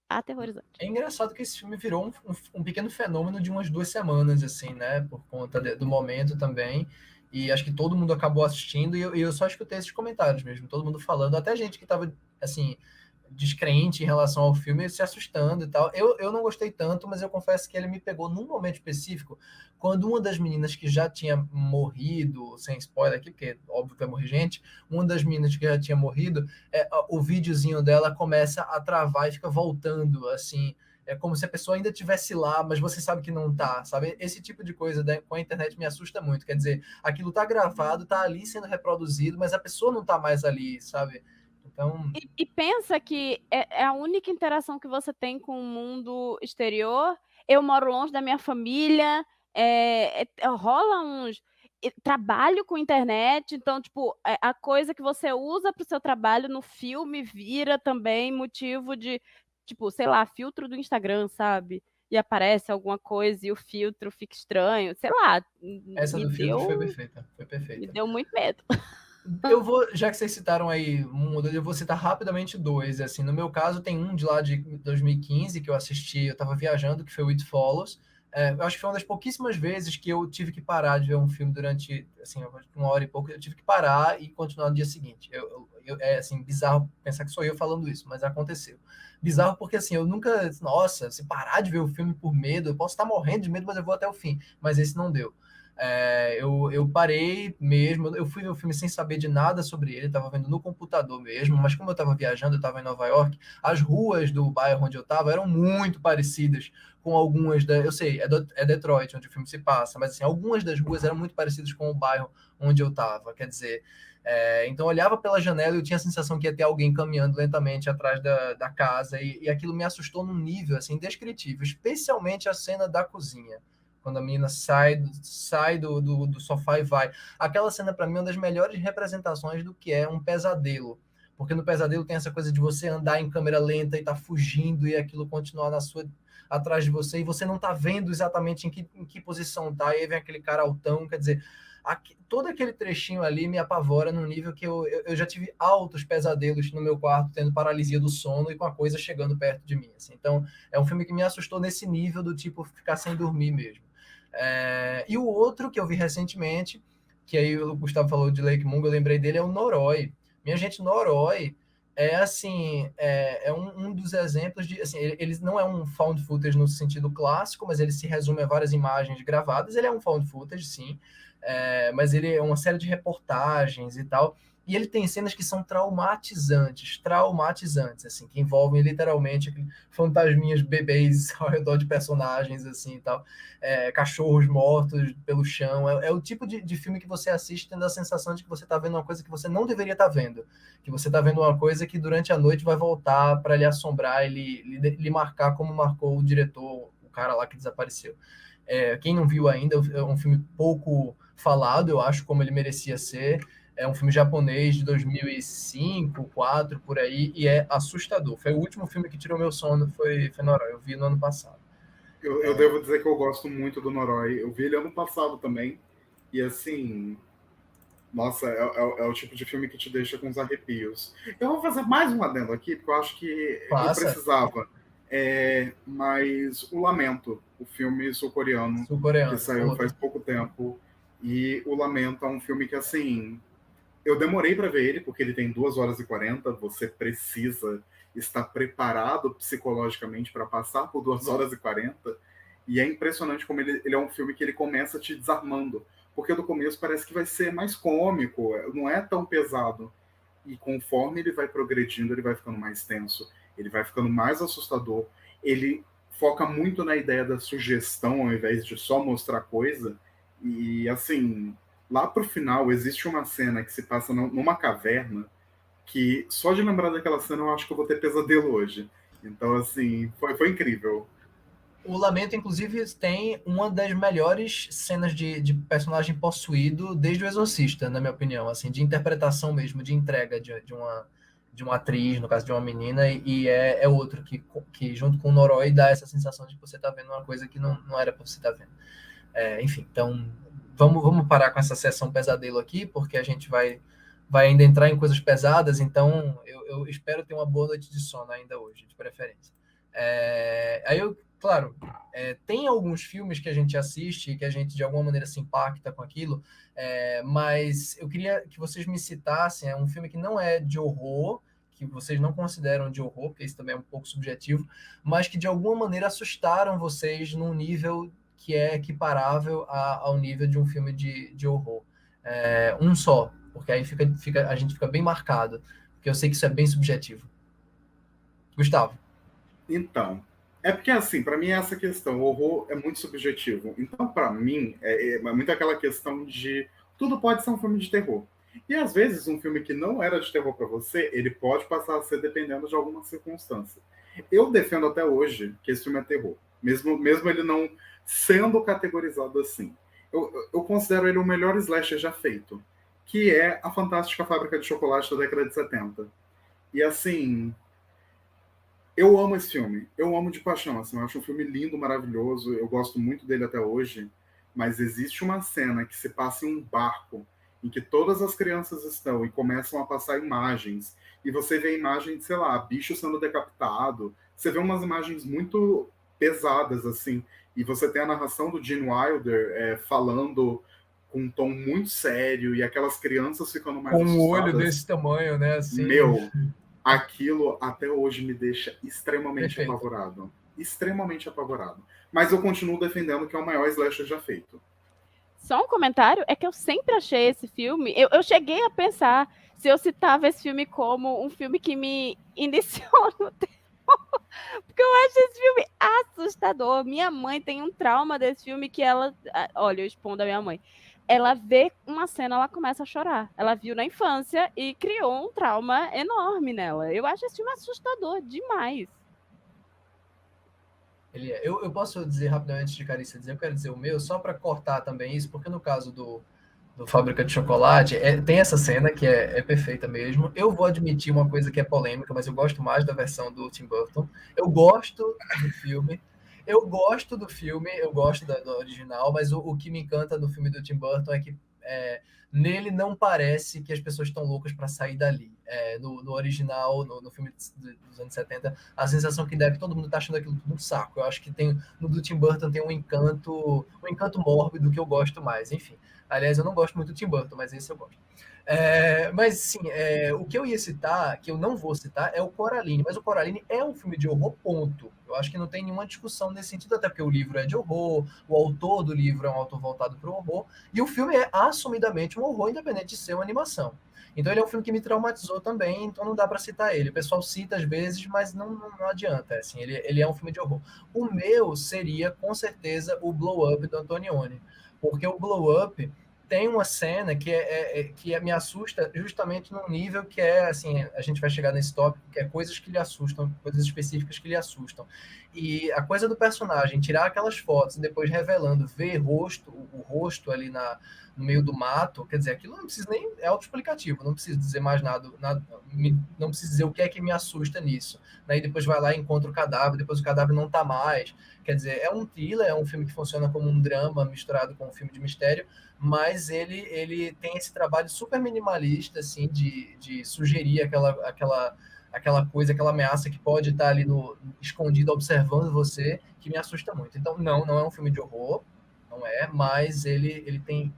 Aterrorizante. É engraçado que esse filme virou um pequeno fenômeno de umas 2 semanas, assim, né? Por conta do momento também. E acho que todo mundo acabou assistindo, e eu só escutei esses comentários mesmo, todo mundo falando, até gente que estava, assim, descrente em relação ao filme, se assustando e tal. Eu não gostei tanto, mas eu confesso que ele me pegou num momento específico, quando uma das meninas que já tinha morrido, sem spoiler aqui, porque óbvio que vai morrer gente, uma das meninas que já tinha morrido, o videozinho dela começa a travar e fica voltando, assim, é como se a pessoa ainda estivesse lá, mas você sabe que não tá, sabe? Esse tipo de coisa, né, com a internet me assusta muito. Quer dizer, aquilo tá gravado, tá ali sendo reproduzido, mas a pessoa não tá mais ali, sabe? Então, E pensa que é a única interação que você tem com o mundo exterior. Eu moro longe da minha família, rola uns. Trabalho com internet, então, tipo, a coisa que você usa para o seu trabalho no filme vira também motivo de, tipo, sei lá, filtro do Instagram, sabe? E aparece alguma coisa e o filtro fica estranho, sei lá, essa me do filtro foi deu, perfeita, foi me perfeita. deu muito medo. Eu vou, já que vocês citaram aí um ou dois, eu vou citar rapidamente dois. Assim, no meu caso, tem um de lá de 2015 que eu assisti, eu tava viajando, que foi o It Follows. Eu acho que foi uma das pouquíssimas vezes que eu tive que parar de ver um filme durante, assim, 1 hora e pouco. Eu tive que parar e continuar no dia seguinte. É, assim, bizarro pensar que sou eu falando isso, mas aconteceu. Bizarro porque, assim, eu nunca... Nossa, se parar de ver o filme por medo, eu posso estar morrendo de medo, mas eu vou até o fim. Mas esse não deu. Eu parei mesmo, eu fui ver o filme sem saber de nada sobre ele, estava vendo no computador mesmo, mas como eu estava viajando, eu estava em Nova York, as ruas do bairro onde eu estava eram muito parecidas com algumas eu sei, é Detroit onde o filme se passa, mas assim, algumas das ruas eram muito parecidas com o bairro onde eu estava, quer dizer, então eu olhava pela janela e eu tinha a sensação que ia ter alguém caminhando lentamente atrás da casa, e aquilo me assustou num nível assim, indescritível, especialmente a cena da cozinha, quando a menina sai do sofá e vai. Aquela cena, para mim, é uma das melhores representações do que é um pesadelo. Porque no pesadelo tem essa coisa de você andar em câmera lenta e tá fugindo e aquilo continuar atrás de você e você não tá vendo exatamente em que posição tá. E aí vem aquele cara altão, quer dizer, todo aquele trechinho ali me apavora num nível que eu já tive altos pesadelos no meu quarto, tendo paralisia do sono e com a coisa chegando perto de mim. Assim. Então, é um filme que me assustou nesse nível do tipo ficar sem dormir mesmo. E o outro que eu vi recentemente, que aí o Gustavo falou de Lake Mungo, eu lembrei dele, é o Noroi. Minha gente, Noroi é assim, um dos exemplos de, assim, ele não é um found footage no sentido clássico, mas ele se resume a várias imagens gravadas. Ele é um found footage, sim, mas ele é uma série de reportagens e tal. E ele tem cenas que são traumatizantes, assim, que envolvem literalmente fantasminhas, bebês ao redor de personagens, assim, e tal, cachorros mortos pelo chão. É o tipo de filme que você assiste tendo a sensação de que você está vendo uma coisa que você não deveria estar vendo, que você está vendo uma coisa que durante a noite vai voltar para lhe assombrar e lhe marcar como marcou o diretor, o cara lá que desapareceu. Quem não viu ainda, é um filme pouco falado, eu acho, como ele merecia ser. É um filme japonês de 2005, 2004, por aí, e é assustador. Foi o último filme que tirou meu sono, foi Noroi. Eu vi no ano passado. Eu devo dizer que eu gosto muito do Noroi. Eu vi ele ano passado também. E assim, nossa, é o tipo de filme que te deixa com os arrepios. Eu vou fazer mais um adendo aqui, porque eu acho que eu Passa, precisava. Mas O Lamento, o filme sul-coreano, que sul-coreano, saiu outro. faz pouco tempo. E O Lamento é um filme que, assim, eu demorei para ver ele, porque ele tem 2 horas e 40. Você precisa estar preparado psicologicamente para passar por 2 horas e 40. E é impressionante como ele é um filme que ele começa te desarmando. Porque do começo parece que vai ser mais cômico, não é tão pesado. E conforme ele vai progredindo, ele vai ficando mais tenso, ele vai ficando mais assustador. Ele foca muito na ideia da sugestão ao invés de só mostrar coisa. E assim, lá pro final existe uma cena que se passa numa caverna que só de lembrar daquela cena eu acho que eu vou ter pesadelo hoje. Então, assim, foi incrível. O Lamento, inclusive, tem uma das melhores cenas de personagem possuído desde o Exorcista, na minha opinião, assim, de interpretação mesmo, de entrega de uma atriz, no caso de uma menina, e é outro que, junto com o Noroi, dá essa sensação de que você está vendo uma coisa que não era para você estar vendo. Enfim, então, vamos parar com essa sessão pesadelo aqui, porque a gente vai ainda entrar em coisas pesadas, então eu espero ter uma boa noite de sono ainda hoje, de preferência. Aí eu, claro, tem alguns filmes que a gente assiste e que a gente de alguma maneira se impacta com aquilo, mas eu queria que vocês me citassem um filme que não é de horror, que vocês não consideram de horror, porque isso também é um pouco subjetivo, mas que de alguma maneira assustaram vocês num nível que é equiparável ao nível de um filme de horror. Um só, porque aí a gente fica bem marcado, porque eu sei que isso é bem subjetivo. Gustavo. Então, é porque assim, para mim é essa questão, o horror é muito subjetivo. Então, para mim, é muito aquela questão de tudo pode ser um filme de terror. E às vezes um filme que não era de terror para você, ele pode passar a ser dependendo de alguma circunstância. Eu defendo até hoje que esse filme é terror, mesmo ele não sendo categorizado assim. Eu considero ele o melhor slasher já feito, que é A Fantástica Fábrica de Chocolate da década de 70. E assim, eu amo esse filme, eu amo de paixão, assim, eu acho um filme lindo, maravilhoso, eu gosto muito dele até hoje, mas existe uma cena que se passa em um barco, em que todas as crianças estão e começam a passar imagens, e você vê imagens, sei lá, bicho sendo decapitado, você vê umas imagens muito pesadas, assim, e você tem a narração do Gene Wilder falando com um tom muito sério, e aquelas crianças ficando mais Com um olho assustadas. desse tamanho, né? Assim, Meu, aquilo até hoje me deixa extremamente perfeito. apavorado. Extremamente apavorado. Mas eu continuo defendendo que é o maior slasher já feito. Só um comentário, é que eu sempre achei esse filme, eu cheguei a pensar se eu citava esse filme como um filme que me iniciou no terror, porque eu acho esse filme assustador. Minha mãe tem um trauma desse filme que ela, olha, eu expondo a minha mãe, ela vê uma cena, ela começa a chorar. Ela viu na infância e criou um trauma enorme nela. Eu acho esse filme assustador demais. Eu posso dizer rapidamente de Carissa dizer, eu quero dizer o meu, só para cortar também isso, porque no caso do Fábrica de Chocolate, tem essa cena que é perfeita mesmo. Eu vou admitir uma coisa que é polêmica, mas eu gosto mais da versão do Tim Burton. Eu gosto do filme. Eu gosto do filme, eu gosto do original, mas o que me encanta no filme do Tim Burton é que nele não parece que as pessoas estão loucas para sair dali. No original, no filme dos anos 70, a sensação que deve todo mundo tá achando aquilo tudo um saco. Eu acho que no do Tim Burton tem um encanto mórbido que eu gosto mais, enfim. Aliás, eu não gosto muito do Tim Burton, mas esse eu gosto. Mas, sim, o que eu ia citar, que eu não vou citar, é o Coraline. Mas o Coraline é um filme de horror, ponto. Eu acho que não tem nenhuma discussão nesse sentido, até porque o livro é de horror, o autor do livro é um autor voltado para o horror, e o filme é assumidamente um horror, independente de ser uma animação. Então ele é um filme que me traumatizou também, então não dá para citar ele. O pessoal cita às vezes, mas não adianta. Assim, ele é um filme de horror. O meu seria, com certeza, o Blow Up do Antonioni. Porque o Blow Up tem uma cena que me assusta justamente num nível que é, assim, a gente vai chegar nesse tópico, que é coisas que lhe assustam, coisas específicas que lhe assustam. E a coisa do personagem, tirar aquelas fotos e depois revelando, ver o rosto ali no meio do mato, quer dizer, aquilo não precisa nem, é autoexplicativo, não preciso dizer mais nada, não preciso dizer o que é que me assusta nisso. Aí depois vai lá e encontra o cadáver, depois o cadáver não tá mais. Quer dizer, é um thriller, é um filme que funciona como um drama misturado com um filme de mistério, mas ele tem esse trabalho super minimalista, assim, de sugerir aquela coisa, aquela ameaça que pode estar ali escondida observando você, que me assusta muito. Então, não é um filme de horror, não é, mas ele tem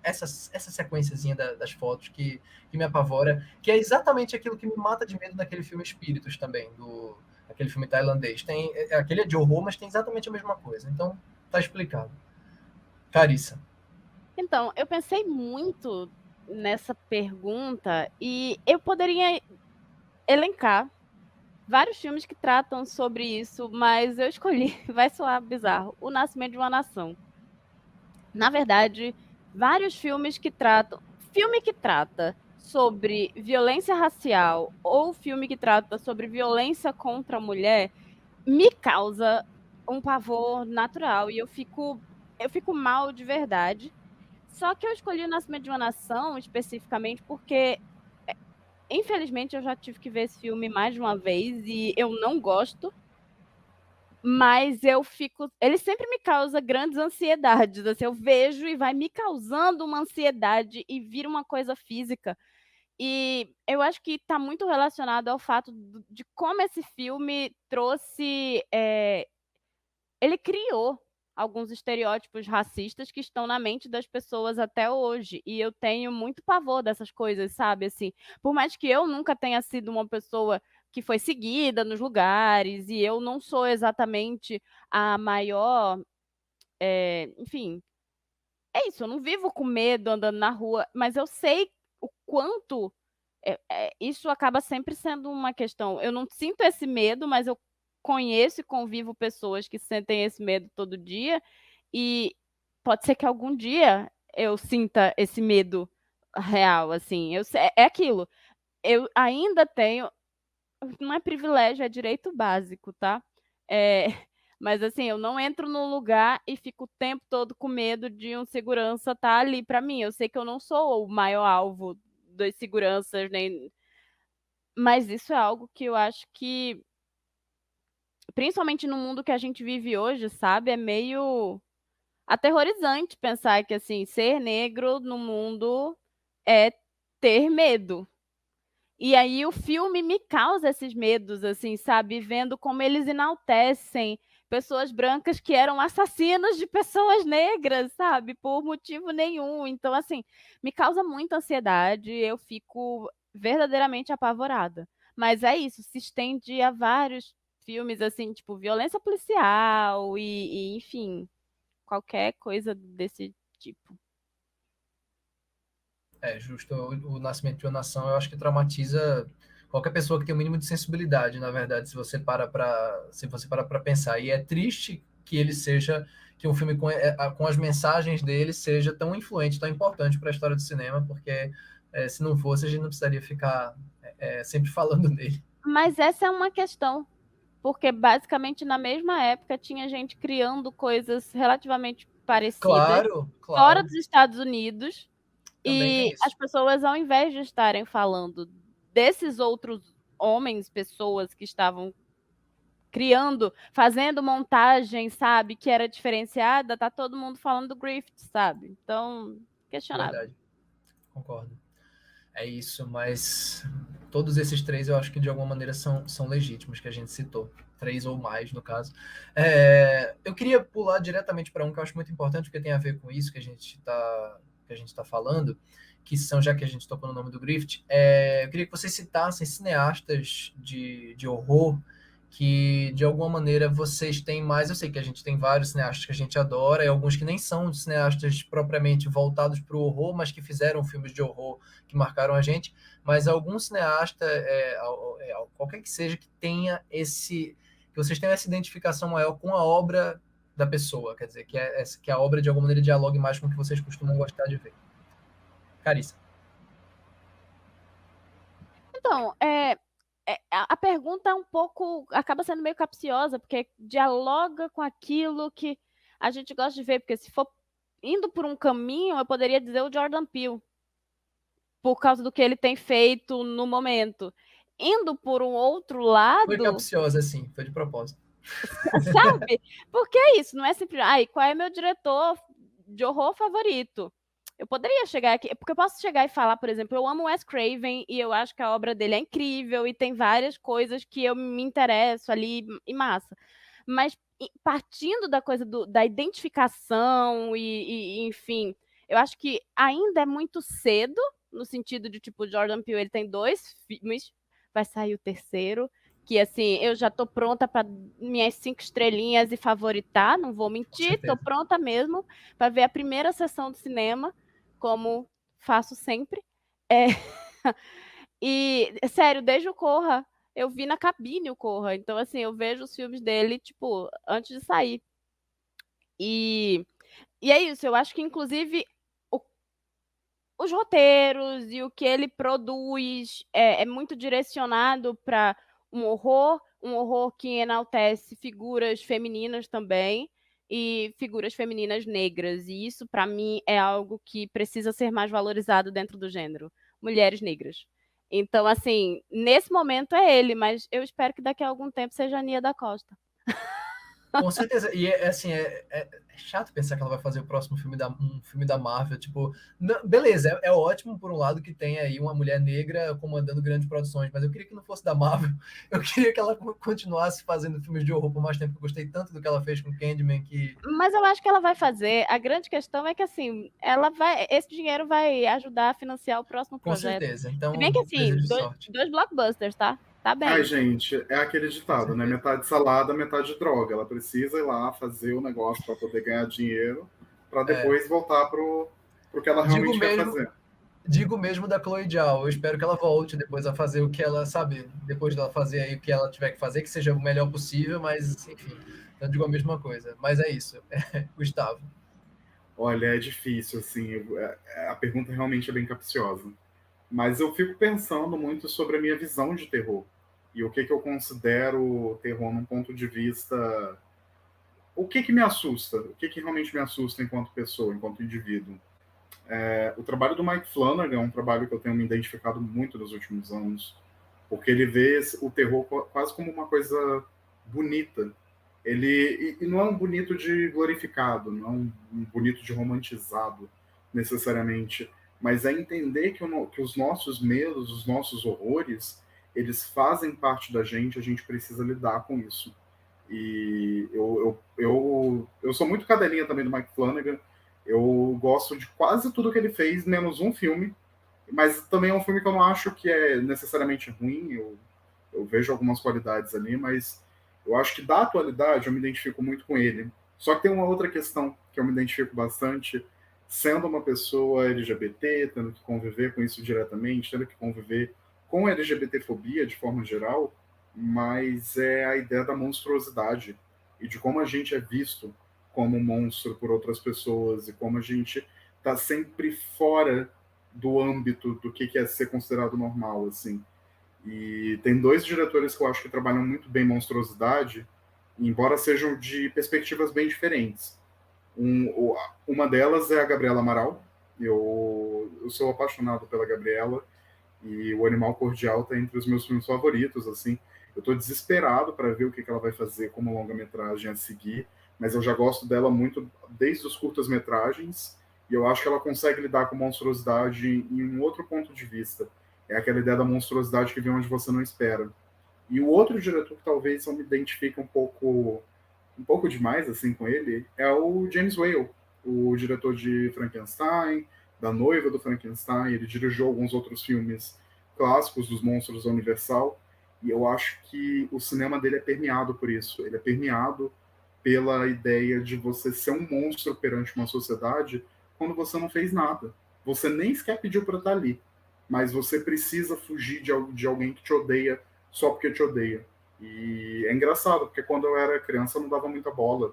essa sequenciazinha das fotos que me apavora, que é exatamente aquilo que me mata de medo naquele filme Espíritos também, aquele filme tailandês. Aquele é de horror, mas tem exatamente a mesma coisa. Então, tá explicado. Carissa. Então, eu pensei muito nessa pergunta e eu poderia elencar vários filmes que tratam sobre isso, mas eu escolhi, vai soar bizarro, O Nascimento de uma Nação. Na verdade, vários filmes que tratam... Filme que trata sobre violência racial ou filme que trata sobre violência contra a mulher me causa um pavor natural e eu fico mal de verdade. Só que eu escolhi O Nascimento de uma Nação especificamente porque, infelizmente, eu já tive que ver esse filme mais de uma vez e eu não gosto, mas ele sempre me causa grandes ansiedades, assim, eu vejo e vai me causando uma ansiedade e vira uma coisa física. E eu acho que está muito relacionado ao fato de como esse filme trouxe, ele criou alguns estereótipos racistas que estão na mente das pessoas até hoje, e eu tenho muito pavor dessas coisas, sabe, assim, por mais que eu nunca tenha sido uma pessoa que foi seguida nos lugares, e eu não sou exatamente a maior, enfim, é isso, eu não vivo com medo andando na rua, mas eu sei o quanto isso acaba sempre sendo uma questão. Eu não sinto esse medo, mas eu conheço e convivo pessoas que sentem esse medo todo dia, e pode ser que algum dia eu sinta esse medo real, assim. É aquilo. Eu ainda tenho. Não é privilégio, é direito básico, tá? É, mas assim, eu não entro num lugar e fico o tempo todo com medo de um segurança estar ali para mim. Eu sei que eu não sou o maior alvo dos seguranças, nem. Mas isso é algo que eu acho que, principalmente no mundo que a gente vive hoje, sabe, é meio aterrorizante pensar que, assim, ser negro no mundo é ter medo. E aí o filme me causa esses medos, assim, sabe, vendo como eles enaltecem pessoas brancas que eram assassinos de pessoas negras, sabe, por motivo nenhum. Então, assim, me causa muita ansiedade, eu fico verdadeiramente apavorada. Mas é isso, se estende a vários filmes, assim, tipo violência policial e enfim, qualquer coisa desse tipo. É justo. O Nascimento de uma Nação, eu acho que traumatiza qualquer pessoa que tem o mínimo de sensibilidade, na verdade, se você para pensar. E é triste que ele seja, que um filme com as mensagens dele seja tão influente, tão importante para a história do cinema, porque se não fosse, a gente não precisaria ficar sempre falando dele. Mas essa é uma questão, porque basicamente na mesma época tinha gente criando coisas relativamente parecidas Claro, fora claro. dos Estados Unidos, Também tem e as isso. pessoas, ao invés de estarem falando desses outros homens, pessoas que estavam criando, fazendo montagem, sabe, que era diferenciada, tá todo mundo falando do Griffith, sabe? Então, questionável. Verdade. Concordo. É isso, mas todos esses três eu acho que de alguma maneira são legítimos, que a gente citou. Três ou mais, no caso. Eu queria pular diretamente para um que eu acho muito importante, porque tem a ver com isso que a gente está falando, que são, já que a gente tocou no nome do Griffith, eu queria que vocês citassem cineastas de horror que de alguma maneira vocês têm mais. Eu sei que a gente tem vários cineastas que a gente adora, e alguns que nem são cineastas propriamente voltados para o horror, mas que fizeram filmes de horror que marcaram a gente, mas algum cineasta, qualquer que seja, que tenha que vocês tenham essa identificação maior com a obra da pessoa, quer dizer, que a obra de alguma maneira dialogue mais com o que vocês costumam gostar de ver. Carissa. Então, a pergunta é um pouco, acaba sendo meio capciosa, porque dialoga com aquilo que a gente gosta de ver, porque se for indo por um caminho, eu poderia dizer o Jordan Peele, por causa do que ele tem feito no momento. Indo por um outro Foi lado, capciosa, sim, foi de propósito. sabe? Porque é isso, não é sempre, ai, qual é meu diretor de horror favorito? Eu poderia chegar aqui, porque eu posso chegar e falar, por exemplo, eu amo Wes Craven e eu acho que a obra dele é incrível e tem várias coisas que eu me interesso ali e massa. Mas partindo da coisa da identificação enfim, eu acho que ainda é muito cedo, no sentido de, tipo, Jordan Peele, ele tem 2 filmes, vai sair o terceiro, que, assim, eu já tô pronta para minhas 5 estrelinhas e favoritar, não vou Com mentir, tô certeza. pronta mesmo para ver a primeira sessão do cinema, como faço sempre. É, e, sério, desde o Corra, eu vi na cabine o Corra. Então, assim, eu vejo os filmes dele, tipo, antes de sair. E, e é isso, eu acho que, inclusive, o- os roteiros e o que ele produz é muito direcionado para um horror que enaltece figuras femininas também e figuras femininas negras. E isso, para mim, é algo que precisa ser mais valorizado dentro do gênero. Mulheres negras. Então, assim, nesse momento é ele, mas eu espero que daqui a algum tempo seja a Nia da Costa. Com certeza. E assim, é chato pensar que ela vai fazer o próximo filme um filme da Marvel. Tipo, beleza, é ótimo por um lado que tem aí uma mulher negra comandando grandes produções, mas eu queria que não fosse da Marvel. Eu queria que ela continuasse fazendo filmes de horror por mais tempo. Eu gostei tanto do que ela fez com Candyman que. Mas eu acho que ela vai fazer. A grande questão é que, assim, esse dinheiro vai ajudar a financiar o próximo Com projeto. certeza. Se bem Então, que, assim, desejo dois, sorte. dois blockbusters, tá? Tá Ai, bem. gente, é aquele Com ditado, né? certeza. Metade salada, metade droga. Ela precisa ir lá fazer o negócio para poder ganhar dinheiro, para É, depois voltar pro que ela digo realmente quer mesmo, fazer. digo mesmo da Chloe Zhao. Eu espero que ela volte depois a fazer o que ela sabe, depois dela fazer aí o que ela tiver que fazer, que seja o melhor possível, mas enfim, eu digo a mesma coisa. Mas é isso, Gustavo. Olha, é difícil, assim, a pergunta realmente é bem capciosa. Mas eu fico pensando muito sobre a minha visão de terror. E o que eu considero terror num ponto de vista. O que me assusta? O que realmente me assusta enquanto pessoa, enquanto indivíduo? O trabalho do Mike Flanagan é um trabalho que eu tenho me identificado muito nos últimos anos, porque ele vê o terror quase como uma coisa bonita. E não é um bonito de glorificado, não é um bonito de romantizado, necessariamente, mas é entender que os nossos medos, os nossos horrores, eles fazem parte da gente, a gente precisa lidar com isso. E eu sou muito cadelinha também do Mike Flanagan. Eu gosto de quase tudo que ele fez, menos um filme. Mas também é um filme que eu não acho que é necessariamente ruim. Eu vejo algumas qualidades ali, mas eu acho que da atualidade eu me identifico muito com ele. Só que tem uma outra questão que eu me identifico bastante, sendo uma pessoa LGBT, tendo que conviver com isso diretamente, tendo que conviver com a LGBTfobia de forma geral, mas é a ideia da monstruosidade e de como a gente é visto como um monstro por outras pessoas e como a gente está sempre fora do âmbito do que é ser considerado normal, assim. E tem dois diretores que eu acho que trabalham muito bem monstruosidade, embora sejam de perspectivas bem diferentes. Uma delas é a Gabriela Amaral. Eu sou apaixonado pela Gabriela e O Animal Cordial está entre os meus filmes favoritos. Assim, eu estou desesperado para ver o que ela vai fazer como longa-metragem a seguir, mas eu já gosto dela muito desde os curtas-metragens e eu acho que ela consegue lidar com monstruosidade em um outro ponto de vista. É aquela ideia da monstruosidade que vem onde você não espera. E o outro diretor que talvez eu me identifique um pouco demais assim com ele é o James Whale, o diretor de Frankenstein, da Noiva do Frankenstein. Ele dirigiu alguns outros filmes clássicos dos monstros da Universal e eu acho que o cinema dele é permeado por isso. Ele é permeado pela ideia de você ser um monstro perante uma sociedade quando você não fez nada. Você nem sequer pediu para estar ali, mas você precisa fugir de alguém que te odeia só porque te odeia. E é engraçado, porque quando eu era criança eu não dava muita bola.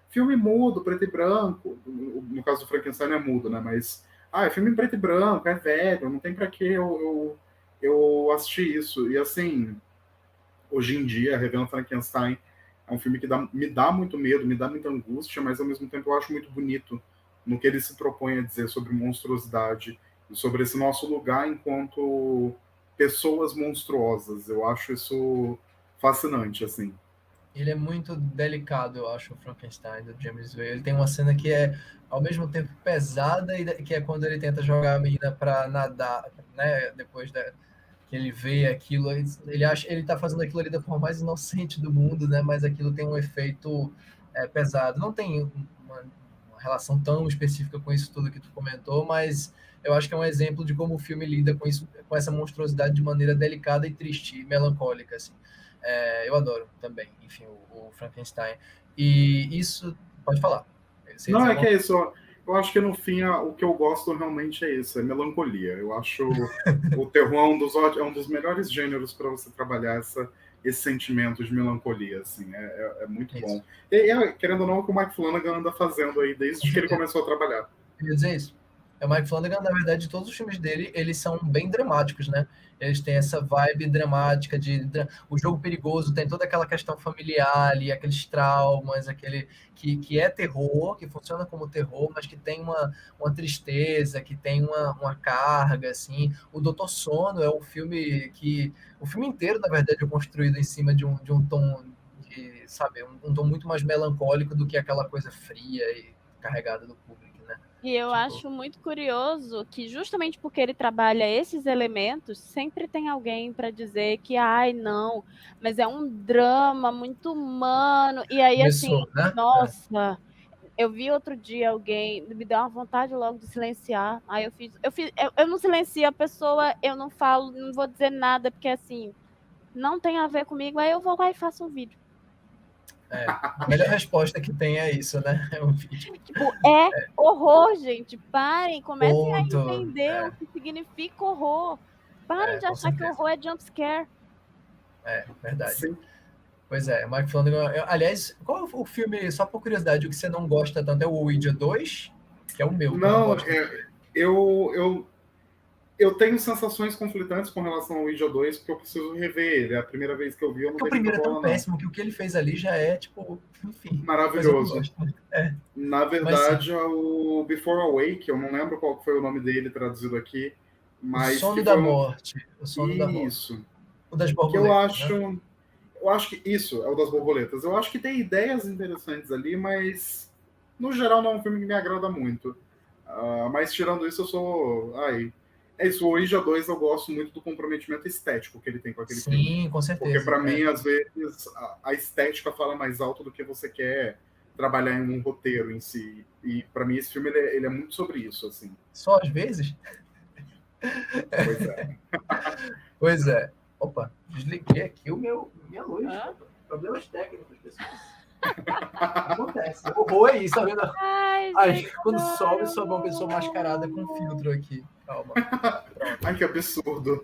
Filme mudo, preto e branco. No caso do Frankenstein é mudo, né? Mas é filme em preto e branco, é velho, não tem pra que eu assistir isso. E assim, hoje em dia, Revendo Frankenstein é um filme que me dá muito medo, me dá muita angústia, mas ao mesmo tempo eu acho muito bonito no que ele se propõe a dizer sobre monstruosidade e sobre esse nosso lugar enquanto pessoas monstruosas. Eu acho isso fascinante, assim. Ele é muito delicado, eu acho, o Frankenstein, do James Whale. Ele tem uma cena que é, ao mesmo tempo, pesada, e que é quando ele tenta jogar a menina para nadar, né? Depois que ele vê aquilo, ele acha, ele tá fazendo aquilo ali da forma mais inocente do mundo, né? Mas aquilo tem um efeito pesado. Não tem uma relação tão específica com isso tudo que tu comentou, mas eu acho que é um exemplo de como o filme lida com isso, com essa monstruosidade de maneira delicada e triste, e melancólica, assim. Eu adoro também, enfim, o Frankenstein. E isso, pode falar. Não, é que é isso. Eu acho que no fim o que eu gosto realmente é isso, é melancolia. Eu acho o terror é um dos melhores gêneros para você trabalhar esse sentimento de melancolia, assim, é muito isso. bom. E querendo ou não, é o que o Mike Flanagan anda fazendo aí desde que ele começou a trabalhar. Eu ia dizer isso. O Mike Flanagan, na verdade, todos os filmes dele, eles são bem dramáticos, né? Eles têm essa vibe dramática o jogo perigoso tem toda aquela questão familiar ali, aqueles traumas, aquele que é terror, que funciona como terror, mas que tem uma tristeza, que tem uma carga, assim. O Doutor Sono é um filme que o filme inteiro, na verdade, é construído em cima de um tom sabe, um tom muito mais melancólico do que aquela coisa fria e carregada do público, né? E eu acho muito curioso que justamente porque ele trabalha esses elementos, sempre tem alguém para dizer que, ai, não, mas é um drama muito humano. E aí, Começou, assim, né? nossa, eu vi outro dia alguém, me deu uma vontade logo de silenciar. Aí eu não silencio a pessoa, eu não falo, não vou dizer nada, porque assim, não tem a ver comigo, aí eu vou lá e faço um vídeo. A melhor resposta que tem é isso, né? É um vídeo. Tipo, horror, gente. Parem, comecem a Ponto. entender o que significa horror. Parem de achar que horror é jumpscare. Verdade. Sim. Pois é, Mike Flanagan. Aliás, qual é o filme, só por curiosidade, o que você não gosta tanto é o Ouija 2, que é o meu. Não, eu tenho sensações conflitantes com relação ao Ouija 2, porque eu preciso rever ele. É a primeira vez que eu vi, eu não porque o dei primeiro é tão bola, péssimo que o que ele fez ali já é, tipo, enfim. Maravilhoso. Na Mas verdade, o Before Awake, eu não lembro qual foi o nome dele traduzido aqui, o mas Sono que da foi Morte. O Sono da Morte. Isso. O das Que borboletas, né? eu acho que isso é o das borboletas. Eu acho que tem ideias interessantes ali, mas no geral não é um filme que me agrada muito. Mas tirando isso, eu sou. É isso, o Ouija 2 eu gosto muito do comprometimento estético que ele tem com aquele filme. Sim, com certeza. Porque para mim, às vezes, a estética fala mais alto do que você quer trabalhar em um roteiro em si. E para mim esse filme ele é muito sobre isso, assim. Só às vezes? Pois é. Pois é. Opa, desliguei aqui minha luz. Problemas técnicos, pessoal. Acontece. Horror é isso, tá vendo? Aí, quando sobe, sobe uma pessoa mascarada com filtro aqui. Calma. Pronto. Ai, que absurdo.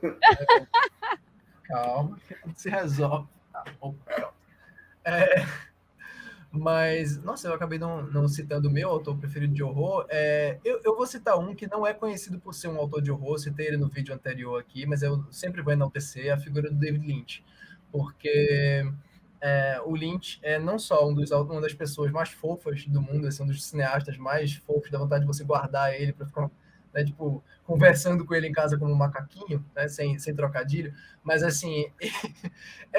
Calma, que tudo se resolve. Pronto. Mas, nossa, eu acabei não citando o meu autor preferido de horror. Eu vou citar um que não é conhecido por ser um autor de horror, citei ele no vídeo anterior aqui, mas eu sempre vou enaltecer a figura do David Lynch. Porque o Lynch é não só uma das pessoas mais fofas do mundo, assim, um dos cineastas mais fofos, dá vontade de você guardar ele para ficar, né, tipo, conversando com ele em casa como um macaquinho, né, sem trocadilho, mas assim,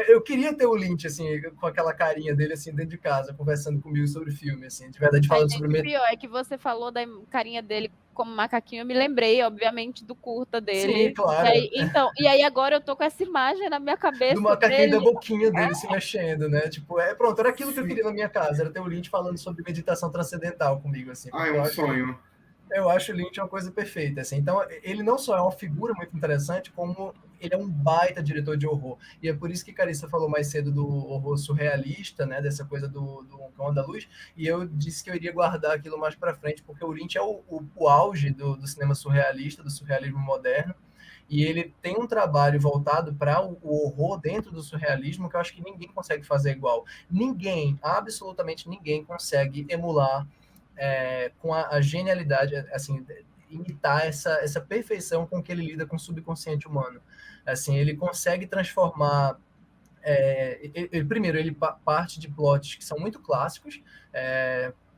eu queria ter o Lynch, assim, com aquela carinha dele, assim, dentro de casa, conversando comigo sobre filme, assim, de verdade, falando sobre... O pior é que você falou da carinha dele como macaquinho, eu me lembrei, obviamente, do curta dele. Sim, claro. E aí agora eu tô com essa imagem na minha cabeça. Do macaquinho da boquinha dele se mexendo, né? Tipo, pronto, era aquilo que eu queria na minha casa, era ter o Lynch falando sobre meditação transcendental comigo, assim. É um sonho. Eu acho o Lynch uma coisa perfeita, assim. Então, ele não só é uma figura muito interessante, como ele é um baita diretor de horror. E é por isso que Carissa falou mais cedo do horror surrealista, né? Dessa coisa do Cão da Luz. E eu disse que eu iria guardar aquilo mais para frente, porque o Lynch é o auge do cinema surrealista, do surrealismo moderno. E ele tem um trabalho voltado para o horror dentro do surrealismo que eu acho que ninguém consegue fazer igual. Ninguém, absolutamente ninguém, consegue emular com a genialidade, assim, imitar essa perfeição com que ele lida com o subconsciente humano. Assim, ele consegue transformar... primeiro, ele parte de plots que são muito clássicos,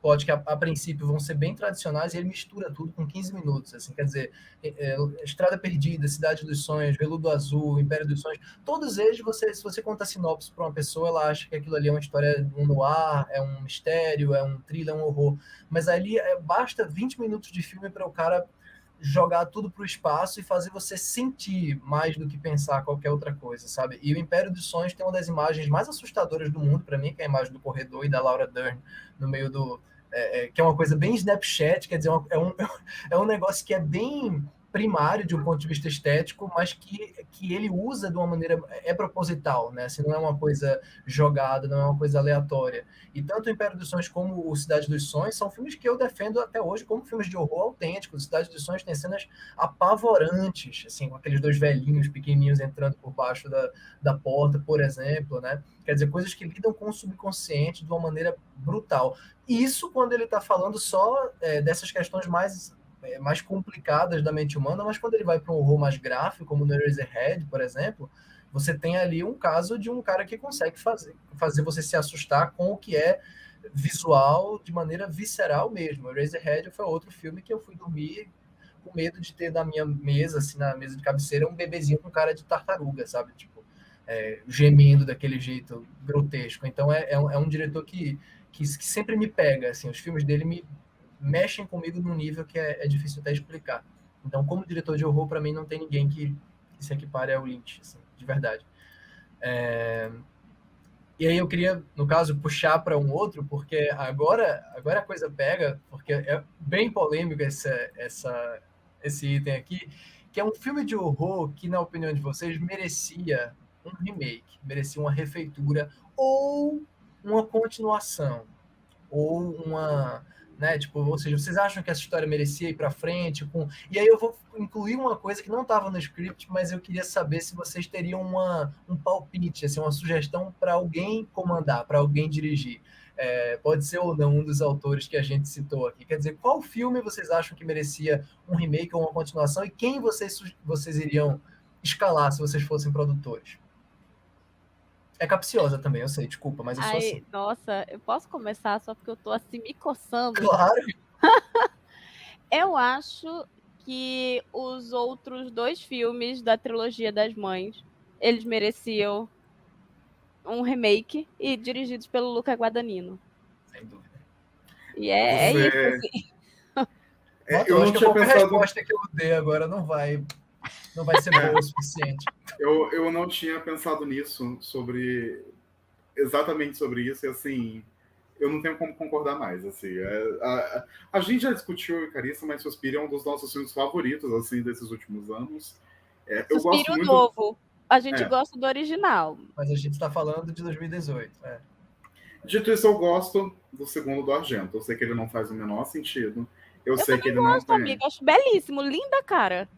plots que a princípio vão ser bem tradicionais, e ele mistura tudo com 15 minutos. Assim, quer dizer, Estrada Perdida, Cidade dos Sonhos, Veludo Azul, Império dos Sonhos, todos eles, se você conta a sinopse para uma pessoa, ela acha que aquilo ali é uma história, um noir, é um mistério, é um thriller, é um horror. Mas ali basta 20 minutos de filme para o cara jogar tudo para o espaço e fazer você sentir mais do que pensar qualquer outra coisa, sabe? E o Império dos Sonhos tem uma das imagens mais assustadoras do mundo, para mim, que é a imagem do corredor e da Laura Dern no meio do... que é uma coisa bem Snapchat, quer dizer, é um negócio que é bem primário de um ponto de vista estético, mas que ele usa de uma maneira... proposital, né? Assim, não é uma coisa jogada, não é uma coisa aleatória. E tanto o Império dos Sonhos como o Cidade dos Sonhos são filmes que eu defendo até hoje como filmes de horror autênticos. Cidade dos Sonhos tem cenas apavorantes, assim, com aqueles dois velhinhos pequenininhos entrando por baixo da porta, por exemplo, né? Quer dizer, coisas que lidam com o subconsciente de uma maneira brutal. Isso quando ele está falando só dessas questões mais complicadas da mente humana, mas quando ele vai para um horror mais gráfico, como no Eraserhead, por exemplo, você tem ali um caso de um cara que consegue fazer você se assustar com o que é visual de maneira visceral mesmo. Eraserhead foi outro filme que eu fui dormir com medo de ter na minha mesa, assim, na mesa de cabeceira, um bebezinho com cara de tartaruga, sabe? Tipo, gemendo daquele jeito grotesco. Então é um diretor que sempre me pega, assim, os filmes dele me mexem comigo num nível que é difícil até explicar. Então, como diretor de horror, para mim não tem ninguém que se equipare ao Lynch, assim, de verdade. E aí eu queria, no caso, puxar para um outro, porque agora a coisa pega, porque é bem polêmico esse item aqui, que é um filme de horror que, na opinião de vocês, merecia um remake, merecia uma refeitura, ou uma continuação, ou uma... Né? Tipo, ou seja, vocês acham que essa história merecia ir para frente? E aí eu vou incluir uma coisa que não estava no script, mas eu queria saber se vocês teriam um palpite, assim, uma sugestão para alguém comandar, para alguém dirigir. Pode ser ou não um dos autores que a gente citou aqui. Quer dizer, qual filme vocês acham que merecia um remake ou uma continuação, e quem vocês iriam escalar se vocês fossem produtores? É capciosa também, eu sei, desculpa, mas eu sou assim. Nossa, eu posso começar só porque eu tô assim me coçando? Claro! Eu acho que os outros 2 filmes da trilogia das mães, eles mereciam um remake e dirigidos pelo Luca Guadagnino. Sem dúvida. E é isso, assim. Eu acho que qualquer resposta que eu dei agora não vai ser boa o suficiente. Eu não tinha pensado nisso, exatamente sobre isso, e assim, eu não tenho como concordar mais, assim. A gente já discutiu Carissa, mas Suspiria é um dos nossos filmes favoritos, assim, desses últimos anos. Eu gosto muito... novo. A gente gosta do original. Mas a gente está falando de 2018. Dito isso, eu gosto do segundo do Argento. Eu sei que ele não faz o menor sentido. Eu sei que ele não tem... amigo. Acho belíssimo. Linda cara.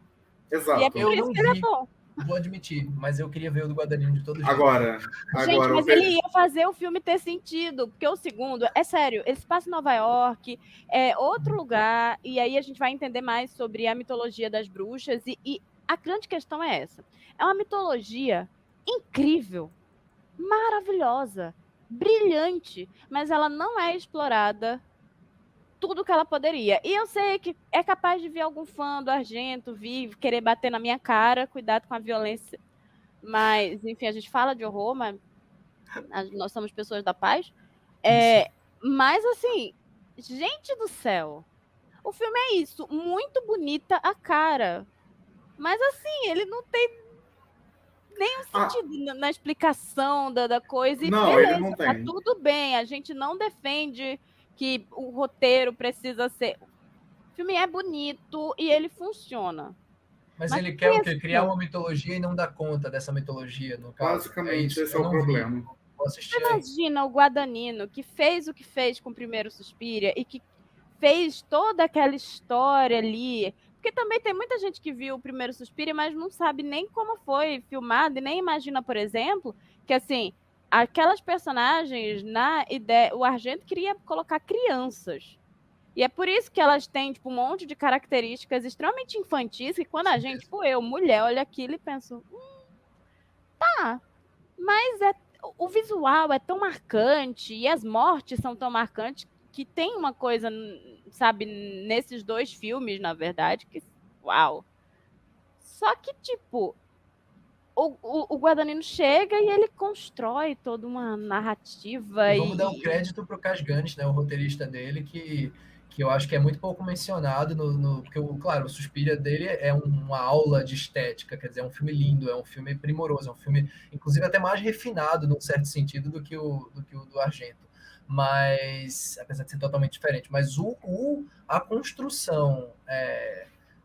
Exato. E é por isso que ele é bom. Vou admitir, mas eu queria ver o do Guadagnino de todo jeito. Agora, gente, mas ele ia fazer o filme ter sentido, porque o segundo, é sério, ele se passa em Nova York, é outro lugar, e aí a gente vai entender mais sobre a mitologia das bruxas, e a grande questão é essa. É uma mitologia incrível, maravilhosa, brilhante, mas ela não é explorada tudo que ela poderia. E eu sei que é capaz de vir algum fã do Argento, vir querer bater na minha cara, cuidado com a violência. Mas, enfim, a gente fala de horror, mas nós somos pessoas da paz. Mas, assim, gente do céu, o filme é isso, muito bonita a cara. Mas, assim, ele não tem nenhum sentido na explicação da coisa. E não, beleza, ele não tem. Tá tudo bem, a gente não defende que o roteiro precisa ser... O filme é bonito e ele funciona. Mas ele quer o quê? Criar uma mitologia e não dar conta dessa mitologia, no caso. Basicamente, esse é o problema. Imagina o Guadagnino, que fez o que fez com o primeiro Suspiria e que fez toda aquela história ali. Porque também tem muita gente que viu o primeiro Suspiria, mas não sabe nem como foi filmado e nem imagina, por exemplo, que assim... Aquelas personagens, na ideia, o Argento queria colocar crianças. E é por isso que elas têm, tipo, um monte de características extremamente infantis, que quando a gente, tipo, eu, mulher, olha aquilo e penso, tá, mas o visual é tão marcante e as mortes são tão marcantes que tem uma coisa, sabe, nesses 2 filmes, na verdade, que, uau. Só que, tipo, o Guadagnino chega e ele constrói toda uma narrativa E vamos dar o crédito pro Kasganis, né, o roteirista dele, que eu acho que é muito pouco mencionado, porque, claro, o Suspiria dele é uma aula de estética, quer dizer, é um filme lindo, é um filme primoroso, é um filme, inclusive, até mais refinado, num certo sentido, do que o do Argento. Mas, apesar de ser totalmente diferente, mas a construção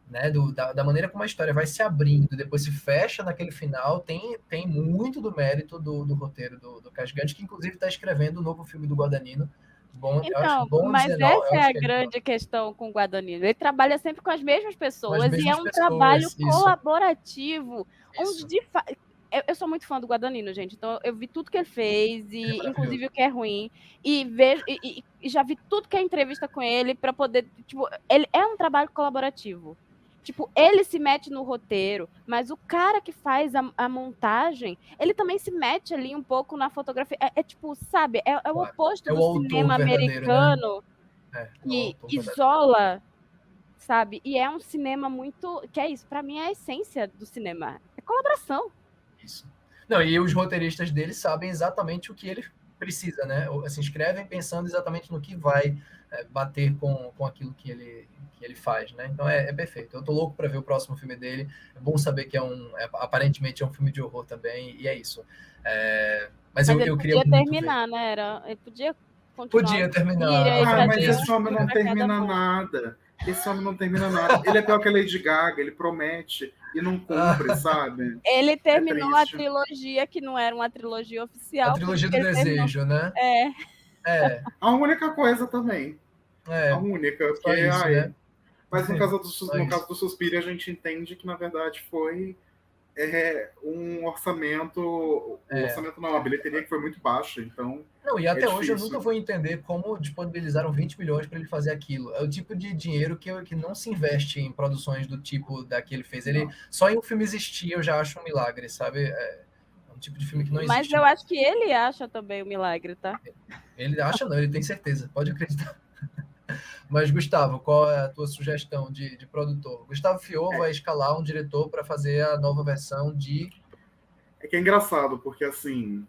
né, da maneira como a história vai se abrindo, depois se fecha naquele final, tem muito do mérito do roteiro do Kasgans, que inclusive está escrevendo o novo filme do Guadagnino. Bom, eu acho Então, bom mas dizer não, eu essa é acho a que é grande questão com o Guadagnino. Ele trabalha sempre com as mesmas com as pessoas e é mesmas um trabalho pessoas, colaborativo, onde isso, eu sou muito fã do Guadagnino, gente. Então eu vi tudo que ele fez, ele é e maravilhoso. inclusive o que é ruim, e vejo e já vi tudo que é entrevista com ele para poder, tipo, ele é um trabalho colaborativo. Tipo, ele se mete no roteiro, mas o cara que faz a montagem, ele também se mete ali um pouco na fotografia. Tipo, sabe, é o Claro. oposto É o do autor cinema verdadeiro, né? americano É o que autor verdadeiro. isola, sabe? E é um cinema muito. Que é isso, pra mim é a essência do cinema. É colaboração. Isso. Não, e os roteiristas dele sabem exatamente o que ele precisa, né? Assim, escrevem pensando exatamente no que vai bater com aquilo que ele faz, né? Então é perfeito. Eu tô louco para ver o próximo filme dele. É bom saber que aparentemente é um filme de horror também, e é isso. Mas Mas ele eu queria podia muito ver. terminar, né? Ele podia continuar o Podia terminar, Suspiria e Ah, algum mas fazer dia. um esse homem filme não pra cada termina mundo. nada. Esse homem não termina nada. Ele é pior que a Lady Gaga, ele promete e não cumpre, Ah, sabe? Ele É terminou a triste. trilogia, que não era uma trilogia a oficial, por isso trilogia que do ele terminou. desejo, né? É, É, A única coisa também. A é, única, porque, só isso, né? ai. Mas no caso Só no isso. caso do Suspiria, a gente entende que, na verdade, foi um orçamento. O É. orçamento não, a bilheteria que foi muito baixa, então Não, e é até hoje eu nunca difícil. vou entender como disponibilizaram 20 milhões para ele fazer aquilo. É o tipo de dinheiro que não se investe em produções do tipo da que ele fez. Ele Não. só em um filme existir eu já acho um milagre, sabe? É um tipo de filme que não mas existe eu mais. acho que ele acha também o milagre, tá? Ele acha não, ele tem certeza, pode acreditar. Mas, Gustavo, qual é a tua sugestão de produtor? Gustavo Fiola É, vai escalar um diretor para fazer a nova versão de. é que é engraçado, porque assim.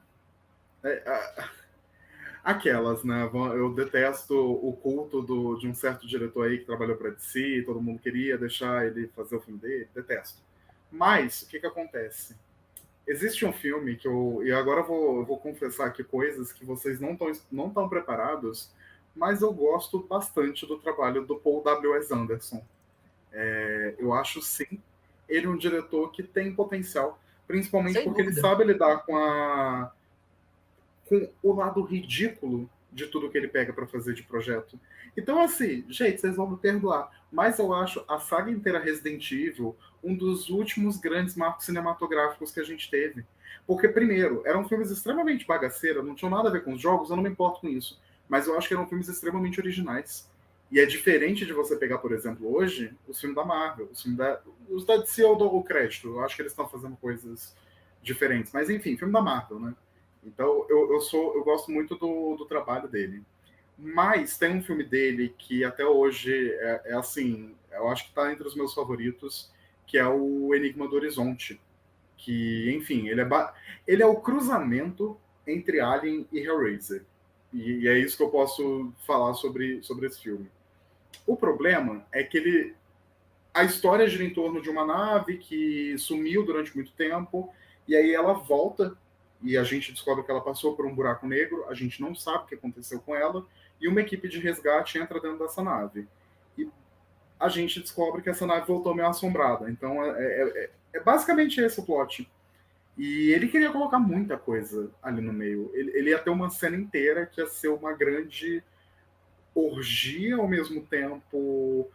Aquelas, né? Eu detesto o culto de um certo diretor aí que trabalhou para DC, todo mundo queria deixar ele fazer o filme dele, detesto. Mas, o que acontece? Existe um filme que e agora eu vou confessar aqui coisas que vocês não estão preparados, mas eu gosto bastante do trabalho do Paul W.S. Anderson. Eu acho, sim, ele um diretor que tem potencial, principalmente Sem porque ele dúvida. sabe lidar com o lado ridículo de tudo que ele pega para fazer de projeto. Então, assim, gente, vocês vão me perdoar, mas eu acho a saga inteira Resident Evil um dos últimos grandes marcos cinematográficos que a gente teve. Porque, primeiro, eram filmes extremamente bagaceiros, não tinham nada a ver com os jogos, eu não me importo com isso. Mas eu acho que eram filmes extremamente originais. E é diferente de você pegar, por exemplo, hoje, os filmes da Marvel, os da DC eu dou o crédito, eu acho que eles estão fazendo coisas diferentes. Mas, enfim, filme da Marvel, né? Então, eu gosto muito do trabalho dele. Mas tem um filme dele que até hoje assim, eu acho que está entre os meus favoritos, que é o Enigma do Horizonte. Que, enfim, ele é o cruzamento entre Alien e Hellraiser. E é isso que eu posso falar sobre esse filme. O problema é que a história gira em torno de uma nave que sumiu durante muito tempo, e aí ela volta, e a gente descobre que ela passou por um buraco negro, a gente não sabe o que aconteceu com ela, e uma equipe de resgate entra dentro dessa nave. E a gente descobre que essa nave voltou meio assombrada. Então é basicamente esse o plot. E ele queria colocar muita coisa ali no meio. Ele ia ter uma cena inteira que ia ser uma grande orgia, ao mesmo tempo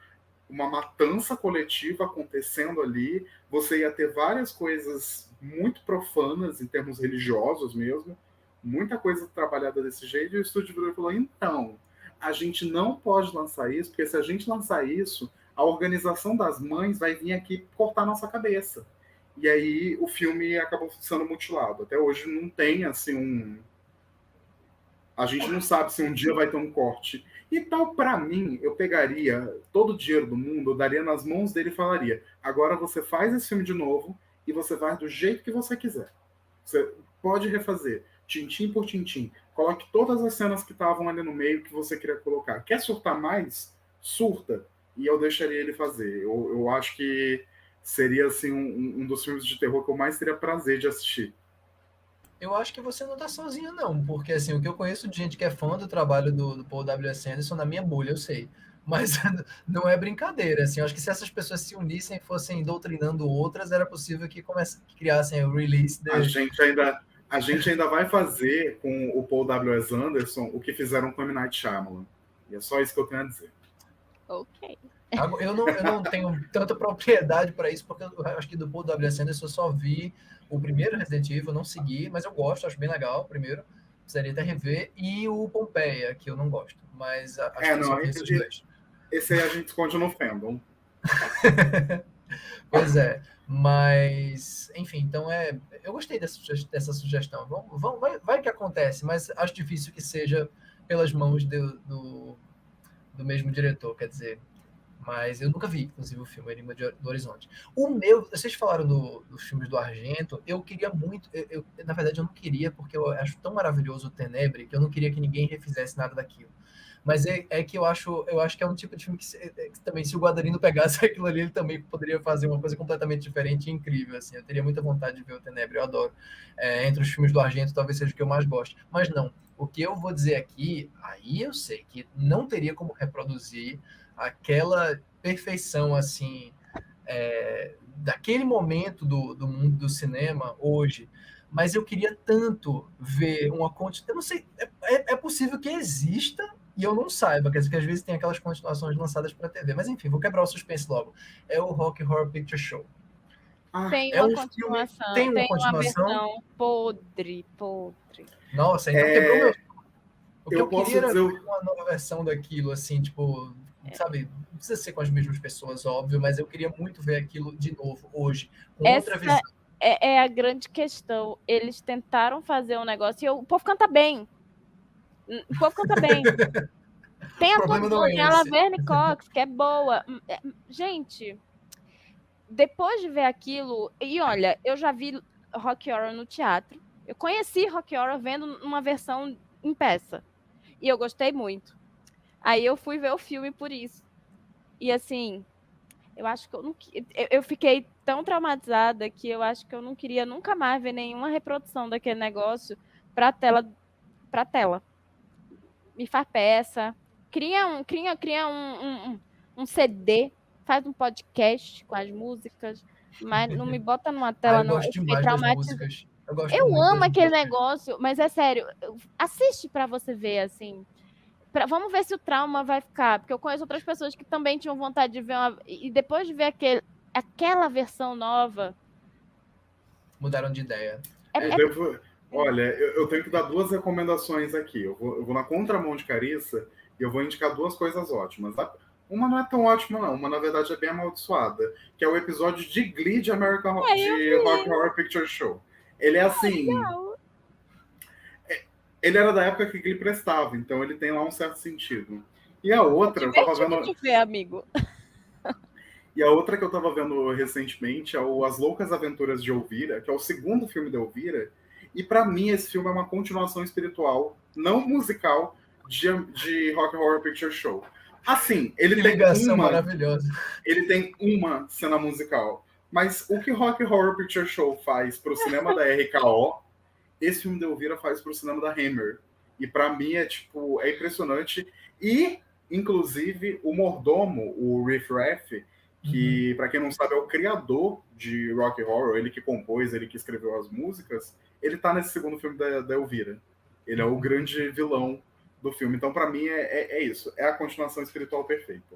uma matança coletiva acontecendo ali. Você ia ter várias coisas muito profanas em termos religiosos mesmo, muita coisa trabalhada desse jeito, e o estúdio virou e falou, então, a gente não pode lançar isso, porque se a gente lançar isso, a organização das mães vai vir aqui cortar nossa cabeça. E aí o filme acabou sendo mutilado. Até hoje não tem, assim, a gente não sabe se um dia vai ter um corte. Então, para mim, eu pegaria todo o dinheiro do mundo, eu daria nas mãos dele e falaria: agora você faz esse filme de novo e você faz do jeito que você quiser. Você pode refazer, tintim por tintim. Coloque todas as cenas que estavam ali no meio que você queria colocar. Quer surtar mais? Surta. E eu deixaria ele fazer. Eu acho que seria assim, um dos filmes de terror que eu mais teria prazer de assistir. Eu acho que você não tá sozinho, não, porque assim, o que eu conheço de gente que é fã do trabalho do Paul W.S. Anderson na minha bolha, eu sei. Mas não é brincadeira, assim, eu acho que se essas pessoas se unissem e fossem doutrinando outras, era possível que criassem o release A de... gente ainda, a gente ainda vai fazer com o Paul W.S. Anderson o que fizeram com o M. Night Shyamalan. E é só isso que eu tenho a dizer. Ok. Eu não tenho tanta propriedade para isso, porque eu acho que do Paul W.S. Anderson eu só vi o primeiro Resident Evil, não segui, mas eu gosto, acho bem legal o primeiro. Precisaria até rever. E o Pompeia, que eu não gosto. Mas acho que eu só vi esses dois. Esse aí a gente esconde no fandom. Pois é. Mas, enfim, então eu gostei dessa sugestão. Vai que acontece, mas acho difícil que seja pelas mãos do mesmo diretor, quer dizer. Mas eu nunca vi, inclusive, o filme Enigma do Horizonte. O meu, vocês falaram dos filmes do Argento, eu queria muito, na verdade eu não queria, porque eu acho tão maravilhoso o Tenebre, que eu não queria que ninguém refizesse nada daquilo. Mas é que eu acho que é um tipo de filme que também, se o Guadagnino pegasse aquilo ali, ele também poderia fazer uma coisa completamente diferente e incrível, assim. Eu teria muita vontade de ver o Tenebre, eu adoro. Entre os filmes do Argento, talvez seja o que eu mais gosto. Mas não, o que eu vou dizer aqui, aí eu sei que não teria como reproduzir aquela perfeição, assim, daquele momento do mundo do cinema hoje, mas eu queria tanto ver uma continuação. Eu não sei, é possível que exista e eu não saiba, quer dizer, que às vezes tem aquelas continuações lançadas para TV, mas enfim, vou quebrar o suspense logo. É o Rocky Horror Picture Show. Tem É uma um filme, continuação, tem uma tem uma continuação. versão podre. Nossa, então quebrou meu. O que eu Eu queria posso era dizer. ver uma nova versão daquilo, assim, tipo, sabe, não precisa ser com as mesmas pessoas, óbvio, mas eu queria muito ver aquilo de novo, hoje, com outra Essa visão. é a grande questão. Eles tentaram fazer um negócio e o povo canta bem. O povo canta bem. Tem O problema não atuação, é tem a esse. Laverne Cox, que é boa. Gente, depois de ver aquilo, e olha, eu já vi Rock Horror no teatro. Eu conheci Rock Horror vendo uma versão em peça. E eu gostei muito. Aí eu fui ver o filme por isso. E assim, eu acho que eu fiquei tão traumatizada que eu acho que eu não queria nunca mais ver nenhuma reprodução daquele negócio para tela. Me faz peça, cria um CD, faz um podcast com as músicas, mas não me bota numa Ah, tela eu não. gosto Eu fiquei demais das traumatizada. músicas. Eu gosto Eu muito amo das aquele músicas. negócio, mas é sério, assiste para você ver assim. Vamos ver se o trauma vai ficar, porque eu conheço outras pessoas que também tinham vontade de ver e depois de ver aquela versão nova. Mudaram de ideia. Eu devo, olha, eu tenho que dar duas recomendações aqui. Eu vou na contramão de Carissa e eu vou indicar duas coisas ótimas. Uma não é tão ótima, não. Uma, na verdade, é bem amaldiçoada, que é o episódio de Glee de Eu de Rock vi. Horror Picture Show. Ele é assim. Legal. Ele era da época que Glee prestava, então ele tem lá um certo sentido. E a É outra, eu tava divertido vendo. de ver, amigo. E a outra que eu tava vendo recentemente é o As Loucas Aventuras de Elvira, que é o segundo filme de Elvira. E para mim esse filme é uma continuação espiritual, não musical, de Rock Horror Picture Show. Assim, Que ligação maravilhosa. ele tem uma cena musical. Mas o que Rock Horror Picture Show faz pro cinema da RKO, esse filme de Elvira faz pro cinema da Hammer. E para mim é tipo, é impressionante. E, inclusive, o mordomo, o Riff Raff, que, para quem não sabe, é o criador de Rock Horror, ele que compôs, ele que escreveu as músicas, ele tá nesse segundo filme da Elvira. Ele é o grande vilão do filme. Então, para mim, é isso. É a continuação espiritual perfeita.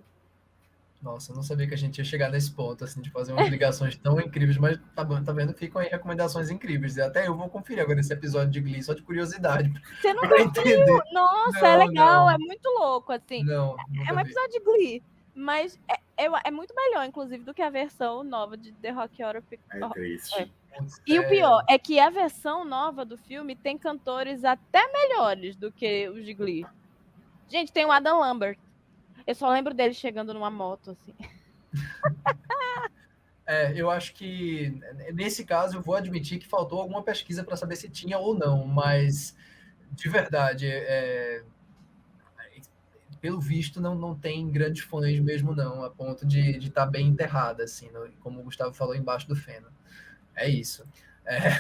Nossa, eu não sabia que a gente ia chegar nesse ponto, assim, de fazer umas ligações tão incríveis, mas tá bom, tá vendo? Ficam aí recomendações incríveis. E até eu vou conferir agora esse episódio de Glee, só de curiosidade, Você nunca para viu? entender. Nossa, é Não, legal, é não, muito louco, assim. não, É nunca um vi. episódio de Glee, mas é muito melhor, inclusive, do que a versão nova de The Rock Horror É triste. Putz, E o pior é que a versão nova do filme tem cantores até melhores do que os de Glee. Gente, tem o Adam Lambert. Eu só lembro dele chegando numa moto, assim. eu acho que nesse caso eu vou admitir que faltou alguma pesquisa para saber se tinha ou não, mas de verdade, pelo visto, não tem grandes fãs mesmo, não, a ponto de estar bem enterrada, assim, como o Gustavo falou, embaixo do feno. É isso. É,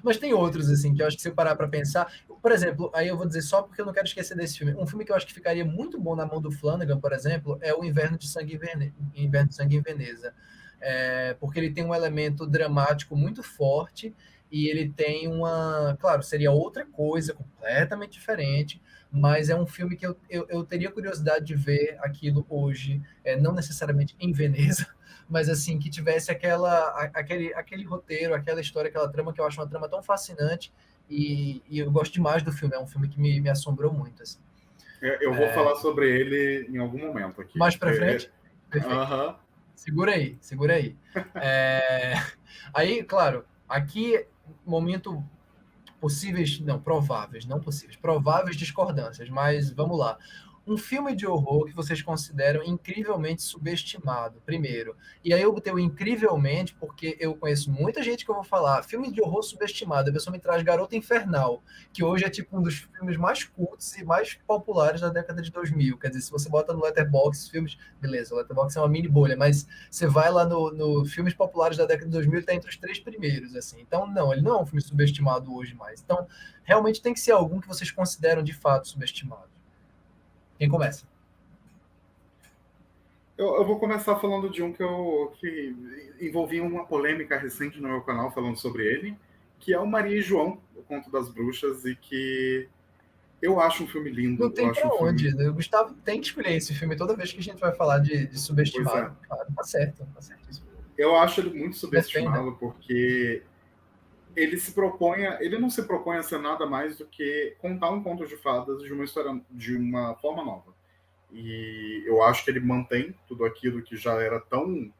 mas tem outros, assim, que eu acho que se eu parar para pensar. Por exemplo, aí eu vou dizer só porque eu não quero esquecer desse filme. Um filme que eu acho que ficaria muito bom na mão do Flanagan, por exemplo, é o Inverno de Sangue em Veneza. Porque ele tem um elemento dramático muito forte e ele tem uma. Claro, seria outra coisa, completamente diferente, mas é um filme que eu teria curiosidade de ver aquilo hoje, não necessariamente em Veneza, mas assim, que tivesse aquele roteiro, aquela história, aquela trama que eu acho uma trama tão fascinante e eu gosto demais do filme, é um filme que me assombrou muito. Assim. Eu vou falar sobre ele em algum momento aqui. Mais pra frente? Perfeito. Aham. Segura aí, segura aí. Aí, claro, aqui, momento possíveis, não, prováveis, não possíveis, prováveis discordâncias, mas vamos lá. Um filme de horror que vocês consideram incrivelmente subestimado, primeiro. E aí eu botei o incrivelmente porque eu conheço muita gente que eu vou falar, filme de horror subestimado, a pessoa me traz Garota Infernal, que hoje é tipo um dos filmes mais cultos e mais populares da década de 2000. Quer dizer, se você bota no Letterboxd filmes, beleza, o Letterboxd é uma mini bolha, mas você vai lá no filmes populares da década de 2000, ele está entre os 3 primeiros, assim. Então, não, ele não é um filme subestimado hoje mais. Então, realmente tem que ser algum que vocês consideram de fato subestimado. Quem começa? Eu vou começar falando de um que envolvia uma polêmica recente no meu canal falando sobre ele, que é o Maria e João, o Conto das Bruxas, e que eu acho um filme lindo. Não tem Eu acho pra um filme... onde. O Gustavo tem que escolher esse filme toda vez que a gente vai falar de Pois subestimado. é. Claro, tá certo isso. Eu acho ele muito Defenda. subestimado porque ele não se propõe a ser nada mais do que contar um conto de fadas de uma história de uma forma nova. E eu acho que ele mantém tudo aquilo que já era tão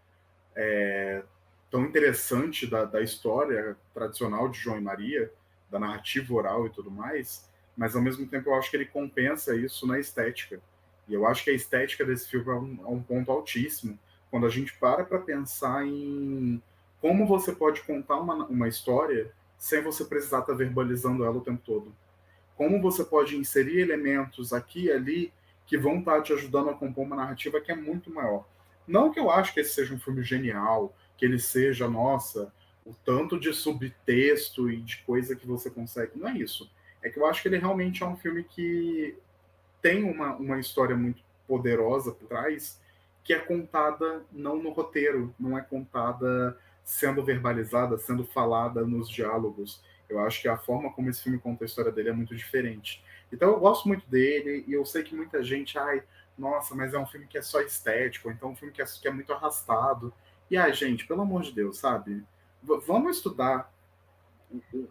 interessante da história tradicional de João e Maria, da narrativa oral e tudo mais, mas ao mesmo tempo eu acho que ele compensa isso na estética. E eu acho que a estética desse filme é um ponto altíssimo, quando a gente para pensar em como você pode contar uma história sem você precisar estar verbalizando ela o tempo todo. Como você pode inserir elementos aqui e ali que vão estar te ajudando a compor uma narrativa que é muito maior. Não que eu acho que esse seja um filme genial, que ele seja, nossa, o tanto de subtexto e de coisa que você consegue. Não é isso. É que eu acho que ele realmente é um filme que tem uma história muito poderosa por trás, que é contada não no roteiro, não é contada sendo verbalizada, sendo falada nos diálogos. Eu acho que a forma como esse filme conta a história dele é muito diferente. Então eu gosto muito dele, e eu sei que muita gente, nossa, mas é um filme que é só estético, ou então é um filme que é muito arrastado. E, gente, pelo amor de Deus, sabe? Vamos estudar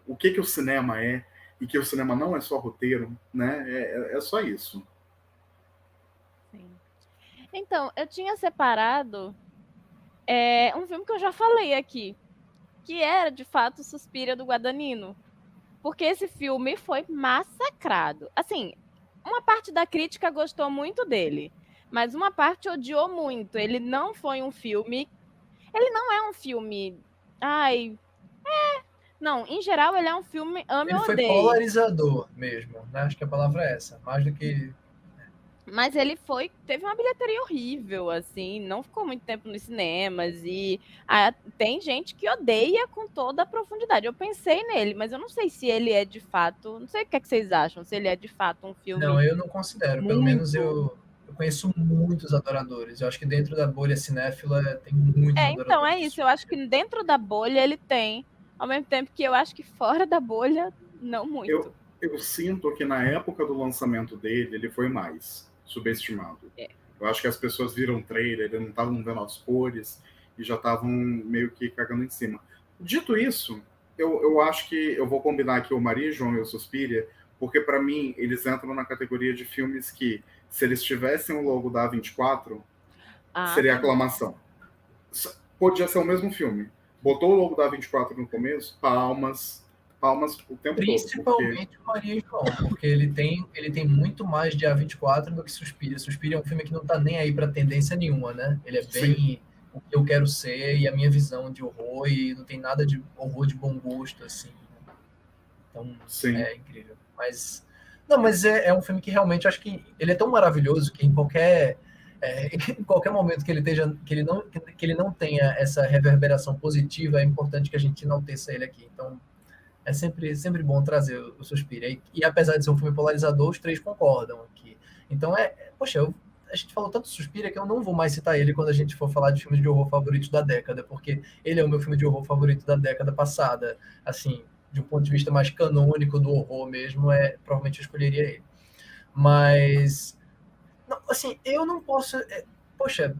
o que o cinema é, e que o cinema não é só roteiro, né? É só isso. Sim. Então, eu tinha separado um filme que eu já falei aqui, que era, de fato, Suspiria do Guadagnino. Porque esse filme foi massacrado. Assim, uma parte da crítica gostou muito dele, mas uma parte odiou muito. Ele não foi um filme... Ele não é um filme... Ai... Não, em geral, ele é um filme ame Ele ou foi odeie. polarizador mesmo, né? Acho que a palavra é essa. Mais do que... Mas ele teve uma bilheteria horrível, assim, não ficou muito tempo nos cinemas e tem gente que odeia com toda a profundidade. Eu pensei nele, mas eu não sei se ele é de fato, não sei o que é que vocês acham, se ele é de fato um filme. Não, eu não considero. Pelo menos eu conheço muitos adoradores. Eu acho que dentro da bolha cinéfila tem muitos adoradores. Então é isso. Eu acho que dentro da bolha ele tem, ao mesmo tempo que eu acho que fora da bolha não muito. Eu sinto que na época do lançamento dele ele foi mais subestimado. Eu acho que as pessoas viram o trailer, não estavam vendo as cores e já estavam meio que cagando em cima. Dito isso, eu acho que eu vou combinar aqui o Maria, João e o Suspiria, porque para mim eles entram na categoria de filmes que, se eles tivessem o logo da A24, seria aclamação. Podia ser o mesmo filme. Botou o logo da A24 no começo, palmas o tempo Principalmente todo. o Maria e João, porque ele tem muito mais de A24 do que Suspiria. Suspiria é um filme que não tá nem aí para tendência nenhuma, né? Ele é bem Sim. o que eu quero ser e a minha visão de horror, e não tem nada de horror de bom gosto, assim. Então, Sim. é incrível. Mas é um filme que realmente acho que ele é tão maravilhoso que em qualquer momento que ele não tenha essa reverberação positiva, é importante que a gente enalteça ele aqui. Então, é sempre bom trazer o Suspiria. E apesar de ser um filme polarizador, os três concordam aqui. Então, poxa, a gente falou tanto Suspiria que eu não vou mais citar ele quando a gente for falar de filmes de horror favoritos da década, porque ele é o meu filme de horror favorito da década passada. Assim, de um ponto de vista mais canônico do horror mesmo, provavelmente eu escolheria ele. Mas, não, assim, eu não posso... poxa,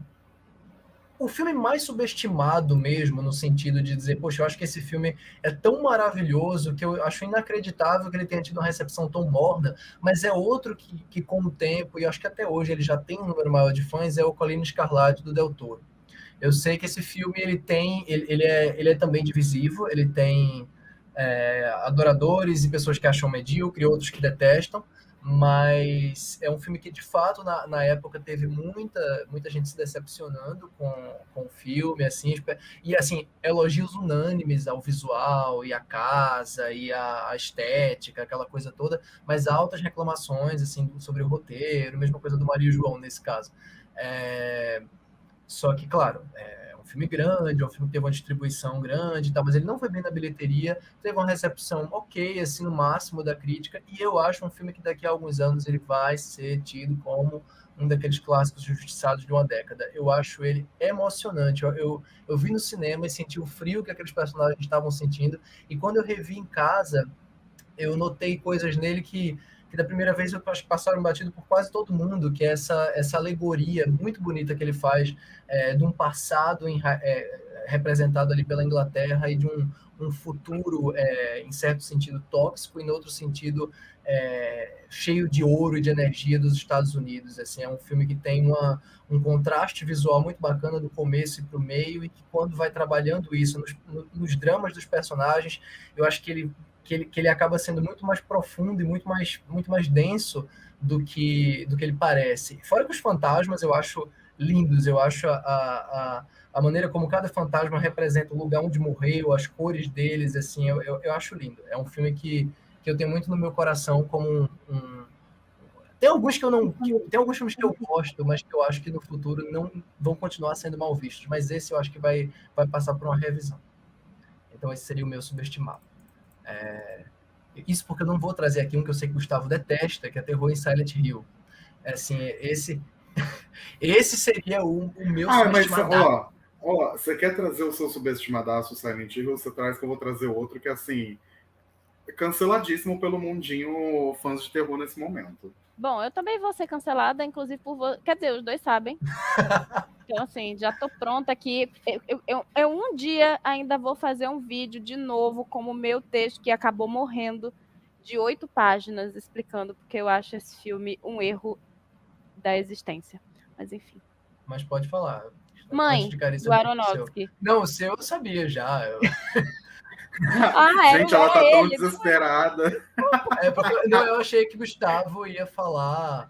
o filme mais subestimado mesmo, no sentido de dizer, poxa, eu acho que esse filme é tão maravilhoso que eu acho inacreditável que ele tenha tido uma recepção tão morna, mas é outro que com o tempo, e acho que até hoje ele já tem um número maior de fãs, é o Colina Escarlate, do Del Toro. Eu sei que esse filme ele é também divisivo, ele tem adoradores e pessoas que acham medíocre, outros que detestam, mas é um filme que, de fato, na época teve muita gente se decepcionando com o filme, assim, e, assim, elogios unânimes ao visual, e à casa, e à estética, aquela coisa toda, mas altas reclamações, assim, sobre o roteiro, mesma coisa do Maria e João, nesse caso. Só que, claro, é um filme grande, é um filme que teve uma distribuição grande, tá, mas ele não foi bem na bilheteria, teve uma recepção ok, assim, no máximo da crítica, e eu acho um filme que daqui a alguns anos ele vai ser tido como um daqueles clássicos injustiçados de uma década. Eu acho ele emocionante. Eu vi no cinema e senti o frio que aqueles personagens estavam sentindo, e quando eu revi em casa, eu notei coisas nele que da primeira vez eu acho que passaram batido por quase todo mundo, que é essa alegoria muito bonita que ele faz de um passado representado ali pela Inglaterra, e de um futuro, em certo sentido, tóxico, e em outro sentido, cheio de ouro e de energia dos Estados Unidos. Assim, é um filme que tem um contraste visual muito bacana do começo e para o meio, e que, quando vai trabalhando isso nos dramas dos personagens, eu acho que ele acaba sendo muito mais profundo e muito mais denso do que ele parece. Fora que os fantasmas eu acho lindos, eu acho a maneira como cada fantasma representa o lugar onde morreu, as cores deles, assim, eu acho lindo. É um filme que eu tenho muito no meu coração como tem alguns que eu não. Tem alguns filmes que eu gosto, mas que eu acho que no futuro não vão continuar sendo mal vistos. Mas esse eu acho que vai passar por uma revisão. Então esse seria o meu subestimado. Isso porque eu não vou trazer aqui um que eu sei que o Gustavo detesta, que é Terror em Silent Hill. Assim, esse seria o meu subestimado. Mas, você quer trazer o seu subestimadaço Silent Hill, você traz que eu vou trazer outro que, assim, é canceladíssimo pelo mundinho fãs de terror nesse momento. Bom, eu também vou ser cancelada, inclusive por você. Quer dizer, os dois sabem. Então, assim, já tô pronta aqui. Eu um dia ainda vou fazer um vídeo de novo como o meu texto, que acabou morrendo, de 8 páginas, explicando porque eu acho esse filme um erro da existência. Mas, enfim. Mas pode falar. Mãe, do Aronofsky. Não, o seu eu sabia já. Gente, ela tá tão desesperada. Eu achei que o Gustavo ia falar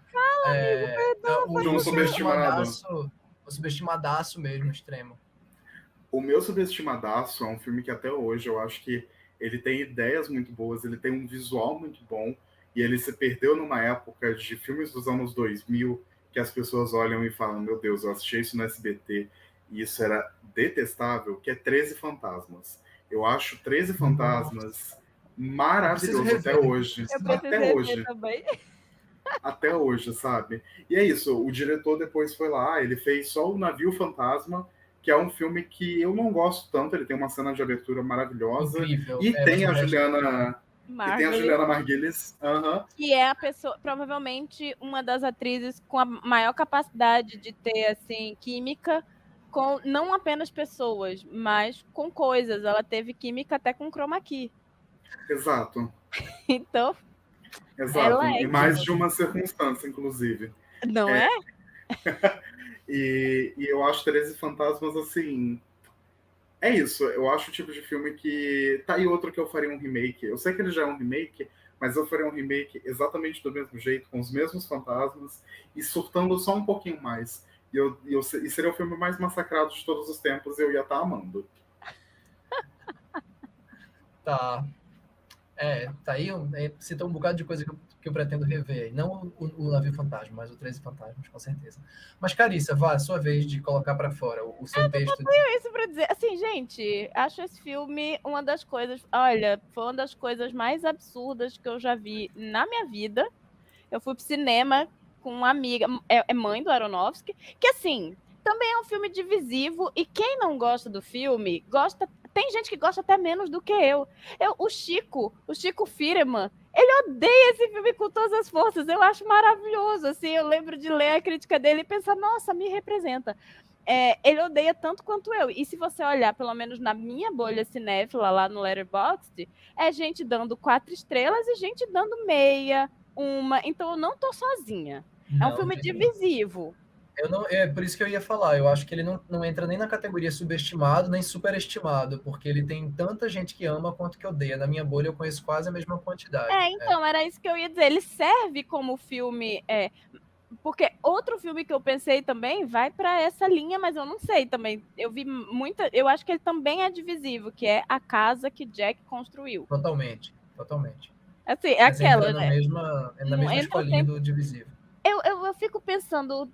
um subestimado. O subestimadaço mesmo, extremo. O meu subestimadaço é um filme que até hoje eu acho que ele tem ideias muito boas, ele tem um visual muito bom, e ele se perdeu numa época de filmes dos anos 2000 que as pessoas olham e falam, meu Deus, eu assisti isso no SBT e isso era detestável, que é 13 Fantasmas. Eu acho 13 Fantasmas maravilhoso até hoje. Até hoje. Também. Até hoje, sabe? E é isso, o diretor depois foi lá, ele fez só o Navio Fantasma, que é um filme que eu não gosto tanto, ele tem uma cena de abertura maravilhosa. Incrível. E tem a Juliana... E tem a Juliana Margulies. Que é a pessoa, provavelmente, uma das atrizes com a maior capacidade de ter, assim, química com não apenas pessoas, mas com coisas. Ela teve química até com chroma key. Exato. Então, Exato. ela é Em mais de uma circunstância, inclusive. Não é? E eu acho 13 Fantasmas, assim... É isso, eu acho o tipo de filme que... Tá aí outro que eu faria um remake. Eu sei que ele já é um remake, mas eu faria um remake exatamente do mesmo jeito, com os mesmos fantasmas, e surtando só um pouquinho mais. E seria o filme mais massacrado de todos os tempos, e eu ia estar amando. Tá. Tá aí, cita um bocado de coisa que eu pretendo rever aí. Não o Navio Fantasma, mas o 13 Fantasmas, com certeza. Mas, Carissa, vá, sua vez de colocar pra fora o seu texto. Eu tenho isso pra dizer. Assim, gente, acho esse filme uma das coisas... Olha, foi uma das coisas mais absurdas que eu já vi na minha vida. Eu fui pro cinema com uma amiga, é mãe do Aronofsky, que, assim, também é um filme divisivo, e quem não gosta do filme, gosta... Tem gente que gosta até menos do que eu. O Chico Firman, ele odeia esse filme com todas as forças. Eu acho maravilhoso, assim. Eu lembro de ler a crítica dele e pensar, nossa, me representa. Ele odeia tanto quanto eu. E se você olhar, pelo menos na minha bolha cinéfila, lá no Letterboxd, é gente dando 4 estrelas e gente dando meia, uma. Então eu não tô sozinha. É um filme divisivo. É por isso que eu ia falar. Eu acho que ele não entra nem na categoria subestimado, nem superestimado, porque ele tem tanta gente que ama quanto que odeia. Na minha bolha eu conheço quase a mesma quantidade. Então, era isso que eu ia dizer. Ele serve como filme... Porque outro filme que eu pensei também vai para essa linha, mas eu não sei também. Eu vi muita... Eu acho que ele também é divisivo, que é A Casa que Jack Construiu. Totalmente. Assim, mas aquela, entra na mesma escolinha do divisivo. Eu fico pensando,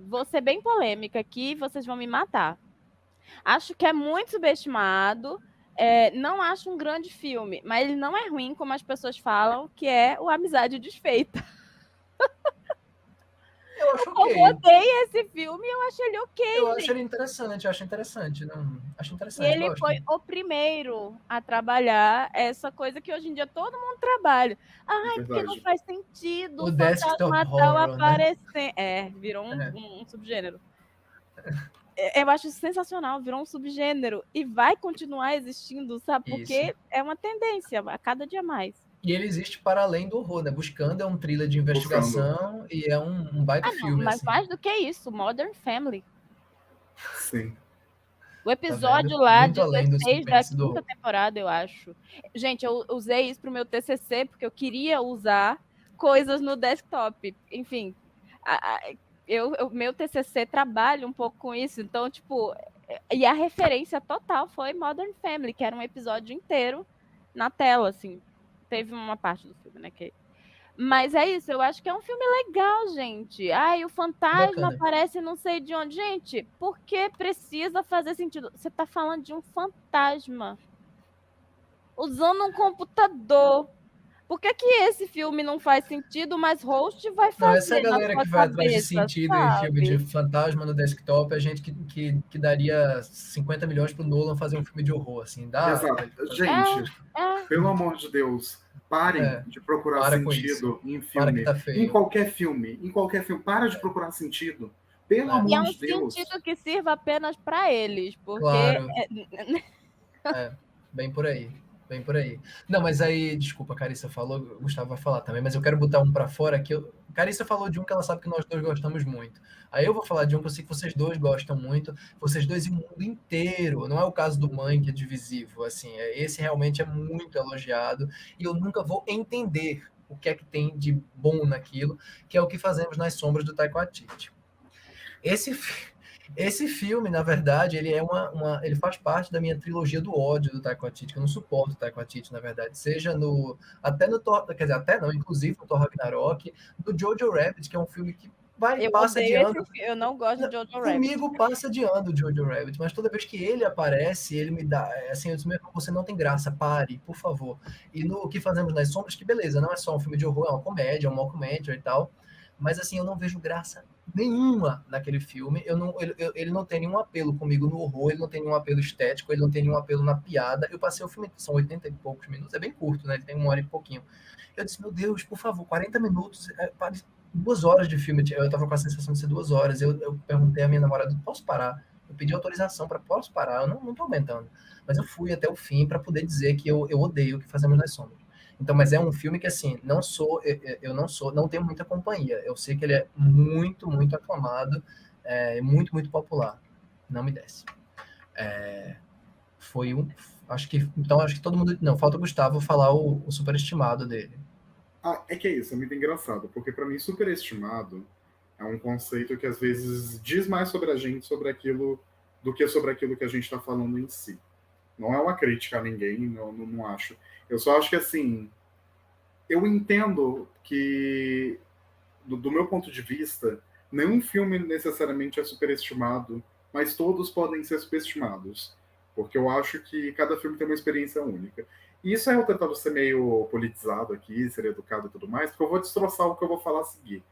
vou ser bem polêmica aqui, vocês vão me matar. Acho que é muito subestimado, não acho um grande filme, mas ele não é ruim, como as pessoas falam, que é o Amizade Desfeita. Eu acho ok. Eu odeio esse filme e eu acho ele ok. Eu acho ele interessante, acho interessante. E ele foi o primeiro a trabalhar essa coisa que hoje em dia todo mundo trabalha. Porque não faz sentido o desktop horror, aparecer. Virou um subgênero. Eu acho isso sensacional, virou um subgênero e vai continuar existindo, sabe? Porque é uma tendência, a cada dia mais. E ele existe para além do horror, né? Buscando é um thriller de investigação e é um baita filme. Mas assim. mais do que isso, Modern Family. Sim. O episódio lá, muito 16 da quinta temporada, eu acho. Gente, eu usei isso pro meu TCC, porque eu queria usar coisas no desktop. Enfim, meu TCC trabalha um pouco com isso. Então, tipo... E a referência total foi Modern Family, que era um episódio inteiro na tela, assim. Teve uma parte do filme, né? Mas é isso, eu acho que é um filme legal, gente. O fantasma aparece não sei de onde. Gente, por que precisa fazer sentido? Você tá falando de um fantasma usando um computador. Por que esse filme não faz sentido, mas Host vai fazer? Não, essa galera que vai atrás de sentido em filme de fantasma no desktop é gente que daria 50 milhões pro Nolan fazer um filme de horror, assim. Exato. Gente, pelo amor de Deus, parem de procurar sentido em filme. Tá feio. Em qualquer filme. Para de procurar sentido. Pelo amor de Deus. E é um sentido que sirva apenas para eles, porque... Claro. Bem por aí. Não, mas aí, desculpa, a Carissa falou, o Gustavo vai falar também, mas eu quero botar um pra fora que Carissa falou de um que ela sabe que nós dois gostamos muito. Aí eu vou falar de um que eu sei que vocês dois gostam muito, vocês dois e o mundo inteiro. Não é o caso do Mãe, que é divisivo, assim, esse realmente é muito elogiado e eu nunca vou entender o que é que tem de bom naquilo, que é O que Fazemos nas Sombras, do Taika Waititi. Esse filme, na verdade, ele é ele faz parte da minha trilogia do ódio do Taika Waititi, que eu não suporto o Taika Waititi, na verdade, seja até no Thor, quer dizer, até não, inclusive no Thor Ragnarok, do Jojo Rabbit, que é um filme que passa de ano. Eu não gosto de Jojo Rabbit. Comigo passa de ano o Jojo Rabbit, mas toda vez que ele aparece, ele me dá, assim, eu disse, você não tem graça, pare, por favor. E no O que Fazemos nas Sombras, que beleza, não é só um filme de horror, é uma comédia, é um mockumentary e tal, mas assim, eu não vejo graça nenhuma naquele filme. Ele não tem nenhum apelo comigo no horror, ele não tem nenhum apelo estético, ele não tem nenhum apelo na piada. Eu passei o filme, são 80 e poucos minutos, é bem curto, né? Ele tem 1 hora e pouquinho. Eu disse, meu Deus, por favor, 40 minutos, 2 horas de filme. Eu tava com a sensação de ser 2 horas. Eu perguntei à minha namorada, posso parar? Eu pedi autorização para posso parar, eu não tô aguentando. Mas eu fui até o fim para poder dizer que eu odeio o que fazemos nas sombras. Então, mas é um filme que, assim, não tenho muita companhia. Eu sei que ele é muito, muito aclamado, muito popular. Não me desce. Acho que todo mundo. Não, falta o Gustavo falar o superestimado dele. É que é isso, é muito engraçado, porque para mim superestimado é um conceito que às vezes diz mais sobre a gente, sobre aquilo, do que sobre aquilo que a gente está falando em si. Não é uma crítica a ninguém, não acho. Eu só acho que, assim, eu entendo que, do meu ponto de vista, nenhum filme necessariamente é superestimado, mas todos podem ser superestimados. Porque eu acho que cada filme tem uma experiência única. E isso é eu tentando ser meio politizado aqui, ser educado e tudo mais, porque eu vou destroçar o que eu vou falar a seguir.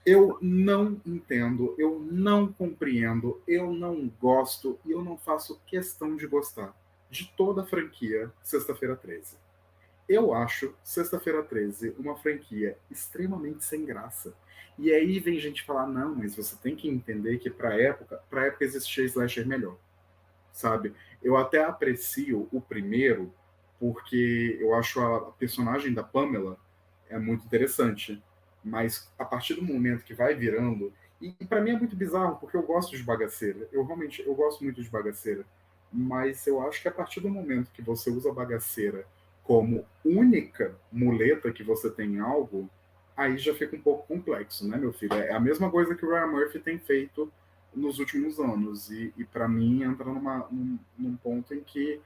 Eu não entendo, eu não compreendo, eu não gosto e eu não faço questão de gostar de toda a franquia Sexta-feira 13. Eu acho Sexta-feira 13 uma franquia extremamente sem graça. E aí vem gente falar, não, mas você tem que entender que pra época existia slasher melhor, sabe? Eu até aprecio o primeiro, porque eu acho a personagem da Pamela muito interessante. Mas a partir do momento que vai virando, e para mim é muito bizarro, porque eu gosto de bagaceira. Eu gosto muito de bagaceira. Mas eu acho que a partir do momento que você usa a bagaceira como única muleta que você tem em algo, aí já fica um pouco complexo, né, meu filho? É a mesma coisa que o Ryan Murphy tem feito nos últimos anos. E para mim entra num ponto em que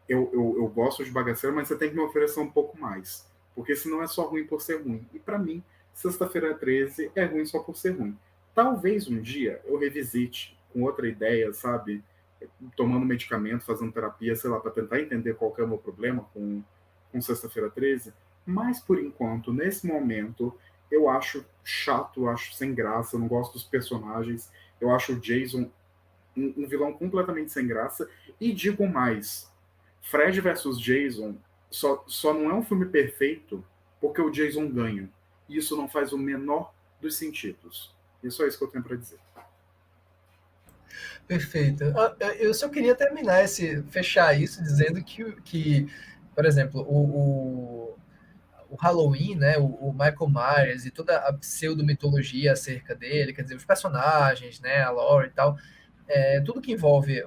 eu gosto de bagaceira, mas você tem que me oferecer um pouco mais. Porque senão é só ruim por ser ruim. E para mim, Sexta-feira 13 é ruim só por ser ruim. Talvez um dia eu revisite com outra ideia, sabe? Tomando medicamento, fazendo terapia, sei lá, para tentar entender qual que é o meu problema com Sexta-feira 13. Mas por enquanto, nesse momento, eu acho chato, eu acho sem graça, eu não gosto dos personagens. Eu acho o Jason um vilão completamente sem graça. E digo mais, Fred versus Jason só não é um filme perfeito porque o Jason ganha. E isso não faz o menor dos sentidos. E é só isso que eu tenho para dizer. Perfeito. Eu só queria terminar fechar isso dizendo que por exemplo, o Halloween, né, o Michael Myers e toda a pseudo-mitologia acerca dele, quer dizer, os personagens, né, a lore e tal, tudo que envolve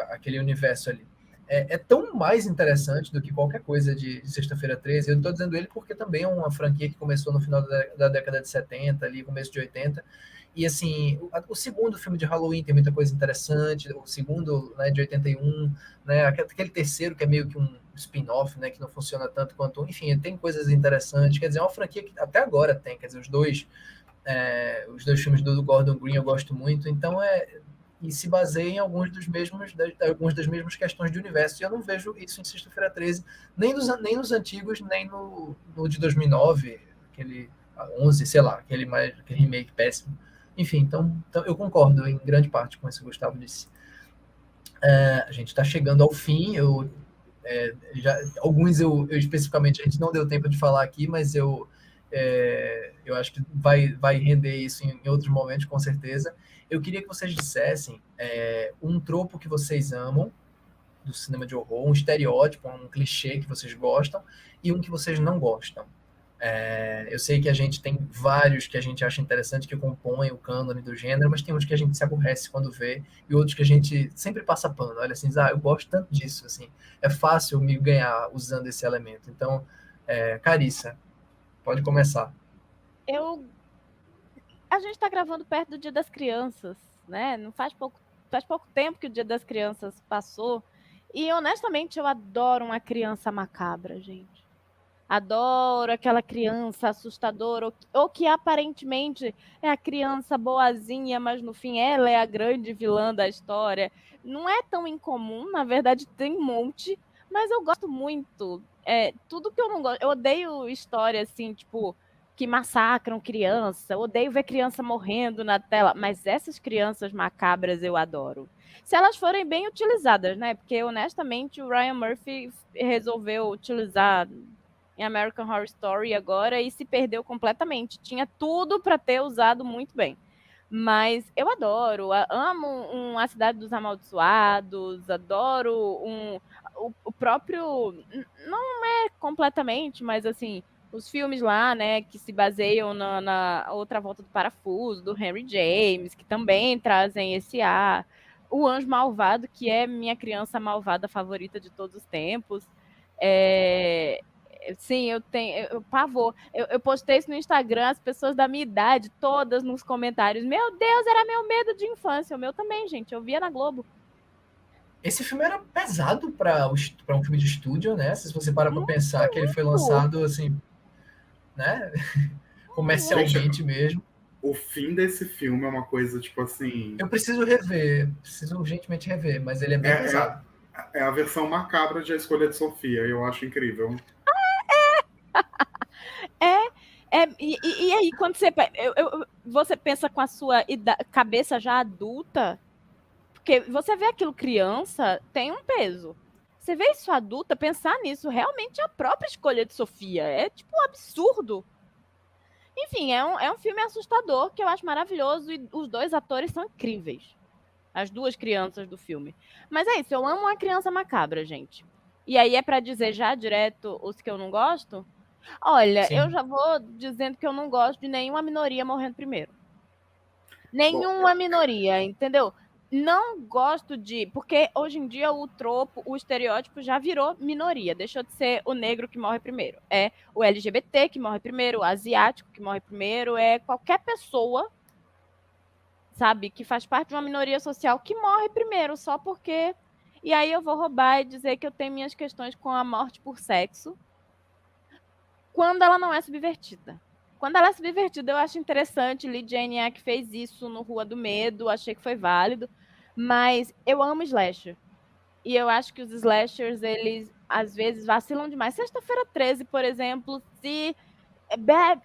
aquele universo ali, é tão mais interessante do que qualquer coisa de Sexta-feira 13. Eu não estou dizendo ele porque também é uma franquia que começou no final da década de 70, ali, começo de 80. E assim, o segundo filme de Halloween tem muita coisa interessante, o segundo, né, de 81, né, aquele terceiro que é meio que um spin-off, né, que não funciona tanto quanto, enfim, tem coisas interessantes, quer dizer, é uma franquia que até agora tem, quer dizer, os dois filmes do Gordon Green eu gosto muito, então e se baseia em algumas das mesmas questões de universo, e eu não vejo isso em Sexta-feira 13, nem nos antigos, nem no de 2009, aquele 11, sei lá, aquele remake péssimo. Enfim, então eu concordo em grande parte com isso que o Gustavo disse. A gente está chegando ao fim, alguns especificamente a gente não deu tempo de falar aqui, mas eu acho que vai render isso em outros momentos, com certeza. Eu queria que vocês dissessem um tropo que vocês amam do cinema de horror, um estereótipo, um clichê que vocês gostam e um que vocês não gostam. Eu sei que a gente tem vários que a gente acha interessante que compõem o cânone do gênero, mas tem uns que a gente se aborrece quando vê e outros que a gente sempre passa pano. Olha assim, eu gosto tanto disso, assim, é fácil me ganhar usando esse elemento. Então, Carissa, pode começar. A gente está gravando perto do Dia das Crianças, né? Não faz pouco tempo que o Dia das Crianças passou. E, honestamente, eu adoro uma criança macabra, gente. Adoro aquela criança assustadora, ou que aparentemente é a criança boazinha, mas no fim ela é a grande vilã da história. Não é tão incomum, na verdade tem um monte, mas eu gosto muito. Tudo que eu não gosto, eu odeio história assim, tipo, que massacram criança, odeio ver criança morrendo na tela, mas essas crianças macabras eu adoro. Se elas forem bem utilizadas, né? Porque, honestamente, o Ryan Murphy resolveu utilizar em American Horror Story agora e se perdeu completamente. Tinha tudo para ter usado muito bem. Mas eu adoro, amo A Cidade dos Amaldiçoados, adoro o próprio. Não é completamente, mas assim, os filmes lá, né, que se baseiam na Outra Volta do Parafuso, do Henry James, que também trazem esse ar. O Anjo Malvado, que é minha criança malvada favorita de todos os tempos. Sim, eu tenho pavor. Eu postei isso no Instagram, as pessoas da minha idade, todas nos comentários. Meu Deus, era meu medo de infância. O meu também, gente. Eu via na Globo. Esse filme era pesado para um filme de estúdio, né? Se você para pra pensar que ele foi Muito. lançado, assim, né? Comercialmente mesmo. O fim desse filme é uma coisa, tipo assim... Eu preciso rever, preciso urgentemente rever, mas ele é bem pesado. É a versão macabra de A Escolha de Sofia, eu acho incrível. E aí, quando você pensa com a sua cabeça já adulta, porque você vê aquilo criança, tem um peso. Você vê isso adulta, pensar nisso realmente é a própria escolha de Sofia. É tipo um absurdo. Enfim, é um filme assustador que eu acho maravilhoso e os dois atores são incríveis. As duas crianças do filme. Mas é isso, eu amo a criança macabra, gente. E aí é pra dizer já direto os que eu não gosto? Olha, Sim. eu já vou dizendo que eu não gosto de nenhuma minoria morrendo primeiro. Nenhuma minoria, entendeu? Não gosto de. Porque hoje em dia o tropo, o estereótipo já virou minoria. Deixou de ser o negro que morre primeiro. É o LGBT que morre primeiro, o asiático que morre primeiro, é qualquer pessoa, sabe, que faz parte de uma minoria social que morre primeiro, só porque. E aí eu vou roubar e dizer que eu tenho minhas questões com a morte por sexo, quando ela não é subvertida. Quando ela é subvertida, eu acho interessante. Lee Janiak fez isso no Rua do Medo, achei que foi válido. Mas eu amo slasher. E eu acho que os slashers, eles, às vezes, vacilam demais. Sexta-feira 13, por exemplo, se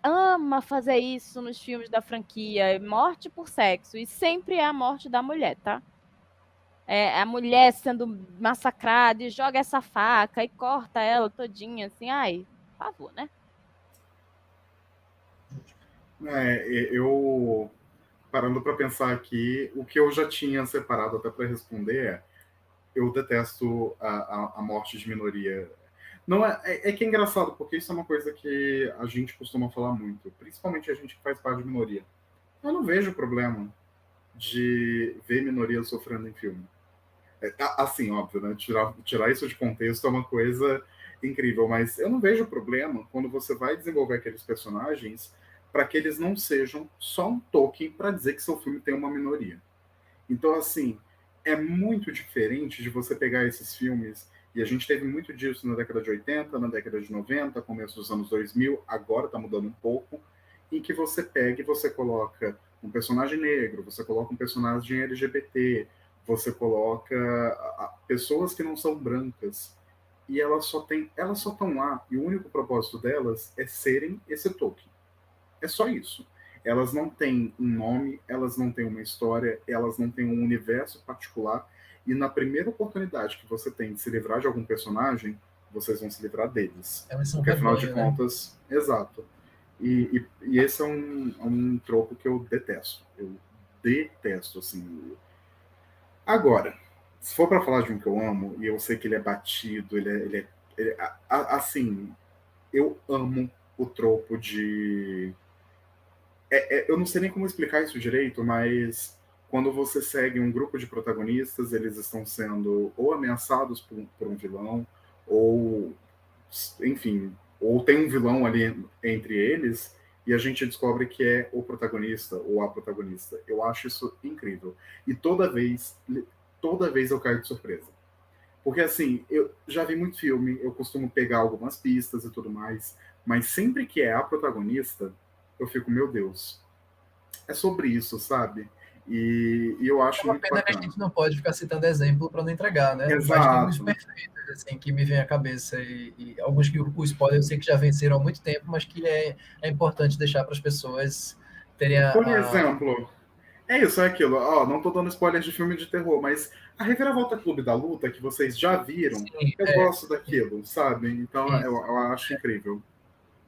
ama fazer isso nos filmes da franquia, morte por sexo. E sempre é a morte da mulher, tá? É a mulher sendo massacrada e joga essa faca e corta ela todinha, assim. Ai, por favor, né? Eu, parando para pensar aqui, o que eu já tinha separado até para responder eu detesto a morte de minoria. Não é que é engraçado, porque isso é uma coisa que a gente costuma falar muito, principalmente a gente que faz parte de minoria. Eu não vejo problema de ver minorias sofrendo em filme. Assim, óbvio, né? Tirar isso de contexto é uma coisa incrível, mas eu não vejo problema quando você vai desenvolver aqueles personagens para que eles não sejam só um token para dizer que seu filme tem uma minoria. Então, assim, é muito diferente de você pegar esses filmes, e a gente teve muito disso na década de 80, na década de 90, começo dos anos 2000, agora está mudando um pouco, em que você pega e você coloca um personagem negro, você coloca um personagem LGBT, você coloca pessoas que não são brancas, e elas só estão lá, e o único propósito delas é serem esse token. É só isso. Elas não têm um nome, elas não têm uma história, elas não têm um universo particular. E na primeira oportunidade que você tem de se livrar de algum personagem, vocês vão se livrar deles. Porque afinal de contas, né? Exato. E esse é um troco que eu detesto. Eu detesto, assim. Agora, se for para falar de um que eu amo, e eu sei que ele é batido, assim, eu amo o tropo de eu não sei nem como explicar isso direito, mas quando você segue um grupo de protagonistas, eles estão sendo ou ameaçados por um vilão, ou, enfim, ou tem um vilão ali entre eles, e a gente descobre que é o protagonista ou a protagonista. Eu acho isso incrível. E toda vez eu caio de surpresa. Porque, assim, eu já vi muito filme, eu costumo pegar algumas pistas e tudo mais, mas sempre que é a protagonista, eu fico, meu Deus, é sobre isso, sabe? E eu É acho uma muito pena que a bacana. gente não pode ficar citando exemplo para não entregar, né? Mas tem uns Exato. perfeitos, assim, que me vêm à cabeça. E alguns que o spoiler eu sei que já venceram há muito tempo, mas que é importante deixar para as pessoas terem Por exemplo, é isso, é aquilo. Ó, não tô dando spoilers de filme de terror, mas a Reviravolta Clube da Luta, que vocês já viram, Sim, eu gosto daquilo, sabe? Então isso, eu acho incrível.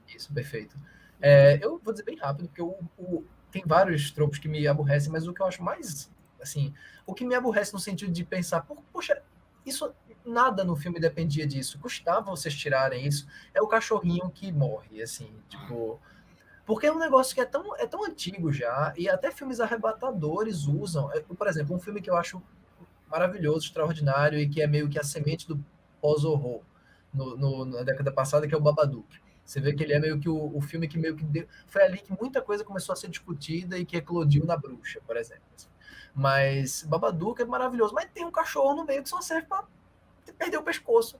isso, perfeito. Eu vou dizer bem rápido, porque tem vários tropos que me aborrecem, mas o que eu acho mais, assim, o que me aborrece no sentido de pensar, poxa, isso, nada no filme dependia disso, custava vocês tirarem isso, é o cachorrinho que morre, assim, tipo, porque é um negócio que é tão antigo já, e até filmes arrebatadores usam, por exemplo, um filme que eu acho maravilhoso, extraordinário, e que é meio que a semente do pós-horror na década passada, que é o Babadook. Você vê que ele é meio que o filme que meio que foi ali que muita coisa começou a ser discutida e que eclodiu na Bruxa, por exemplo. Mas Babadook é maravilhoso, mas tem um cachorro no meio que só serve para perder o pescoço.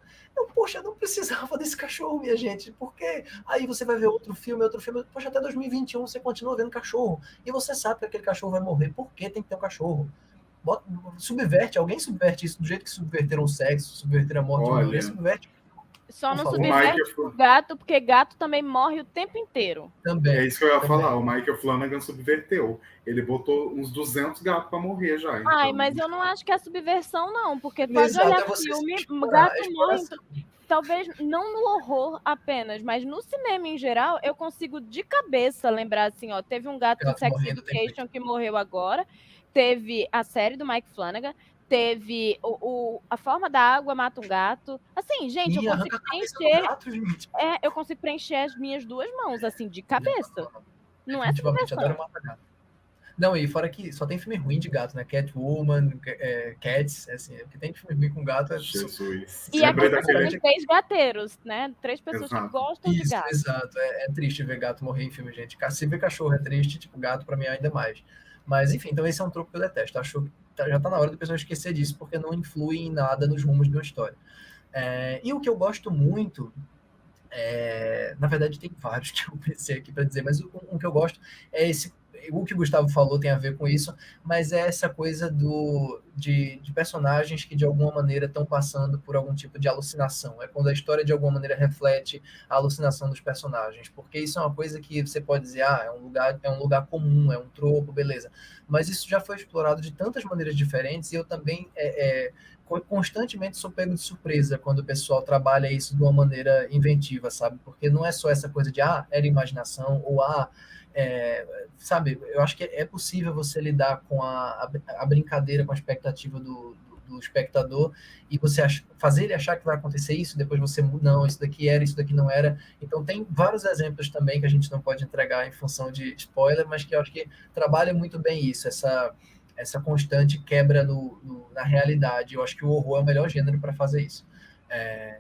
Poxa, não precisava desse cachorro, minha gente, porque aí você vai ver outro filme, poxa, até 2021 você continua vendo cachorro, e você sabe que aquele cachorro vai morrer, por que tem que ter um cachorro? Alguém subverte isso do jeito que subverteram o sexo, subverteram a morte de uma mulher, Olha, subverte, Só por não o favor, subverte o Michael, gato, porque gato também morre o tempo inteiro. é também, isso que eu ia falar, também. o Michael Flanagan subverteu. Ele botou uns 200 gatos para morrer já, Ai, então. mas eu não acho que é subversão, não, porque pode Exato, olhar é você se filme, explorar, é gato morre, exploração. talvez não no horror apenas, mas no cinema em geral, eu consigo de cabeça lembrar assim, ó, teve um gato em Gato Sex morrendo tem Education muito. que morreu agora, teve a série do Mike Flanagan, teve A Forma da Água Mata um Gato. Assim, gente, E arranca a cabeça do gato, gente. eu consigo preencher as minhas duas mãos, assim, de Não, cabeça. não, não. Não é Definitivamente, adoro subversão. matar gato. Não, e fora que só tem filme ruim de gato, né? Catwoman, Cats, assim, o que tem de filme ruim com gato Jesus. E aqui Lembrei são também daquele. três gateiros, né? Três pessoas que Exato. gostam de Isso, gato. exato. É triste ver gato morrer em filme, gente. Se ver cachorro é triste, tipo, gato pra mim é ainda mais. Mas, enfim, então esse é um troco que eu detesto. Acho que já tá na hora da pessoa esquecer disso, porque não influi em nada nos rumos de uma história. E o que eu gosto muito, na verdade tem vários que eu pensei aqui para dizer, mas um que eu gosto é esse. O que o Gustavo falou tem a ver com isso, mas é essa coisa de personagens que de alguma maneira estão passando por algum tipo de alucinação. É quando a história de alguma maneira reflete a alucinação dos personagens, porque isso é uma coisa que você pode dizer, é um lugar comum, é um tropo, beleza. Mas isso já foi explorado de tantas maneiras diferentes e eu também constantemente sou pego de surpresa quando o pessoal trabalha isso de uma maneira inventiva, sabe? Porque não é só essa coisa de, era imaginação, ou, sabe? Eu acho que é possível você lidar com a brincadeira, com a expectativa do espectador, e você fazer ele achar que vai acontecer isso, depois você, não, isso daqui era, isso daqui não era. Então tem vários exemplos também que a gente não pode entregar em função de spoiler, mas que eu acho que trabalha muito bem isso, essa constante quebra na realidade. Eu acho que o horror é o melhor gênero para fazer isso.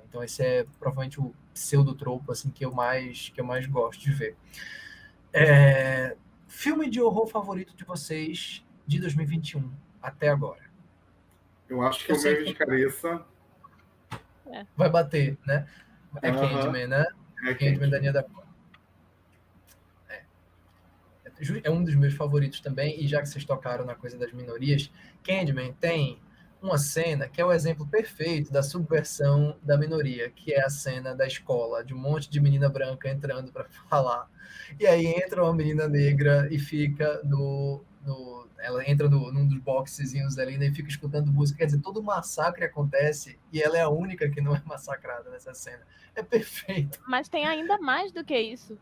Então esse é provavelmente o pseudotropo assim, que eu mais gosto de ver. Filme de horror favorito de vocês de 2021 até agora? Eu acho que Eu o sei meu de que cabeça. vai bater, né? É Aham, Candyman, né? é Candyman da Candyman. Nia da Costa. É um dos meus favoritos também, e já que vocês tocaram na coisa das minorias, Candyman tem uma cena que é o exemplo perfeito da subversão da minoria, que é a cena da escola, de um monte de menina branca entrando para falar. E aí entra uma menina negra e fica ela entra num dos boxezinhos ali, né, e fica escutando música. Quer dizer, todo o massacre acontece e ela é a única que não é massacrada nessa cena. É perfeito. Mas tem ainda mais do que isso.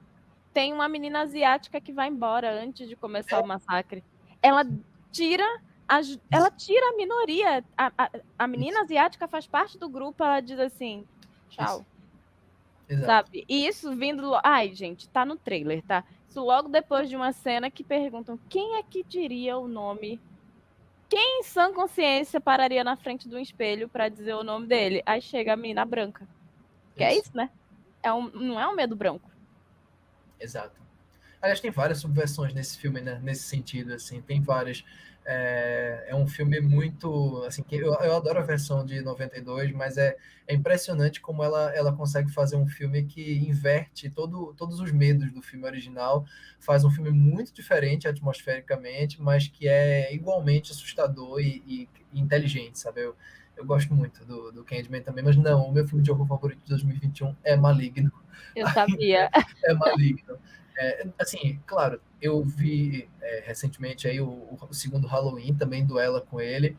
Tem uma menina asiática que vai embora antes de começar o massacre. Ela tira ela tira a minoria. A menina Isso, asiática faz parte do grupo, ela diz assim, isso, tchau. exato. Sabe? E isso vindo. Ai, gente, tá no trailer, tá? Isso logo depois de uma cena que perguntam quem é que diria o nome. Quem em sã consciência pararia na frente do espelho para dizer o nome dele? Aí chega a menina branca. Que é Isso, isso, né? Não é um medo branco. exato. Aliás, tem várias subversões nesse filme, né? Nesse sentido, assim, tem várias. É um filme muito, assim, que eu adoro a versão de 92, mas é impressionante como ela consegue fazer um filme que inverte todos os medos do filme original, faz um filme muito diferente atmosfericamente, mas que é igualmente assustador e inteligente, sabe? Eu gosto muito do Candyman também, mas não, o meu filme de horror favorito de 2021 é Maligno. Eu sabia. É Maligno. Assim, claro, eu vi recentemente aí o segundo Halloween, também duela com ele,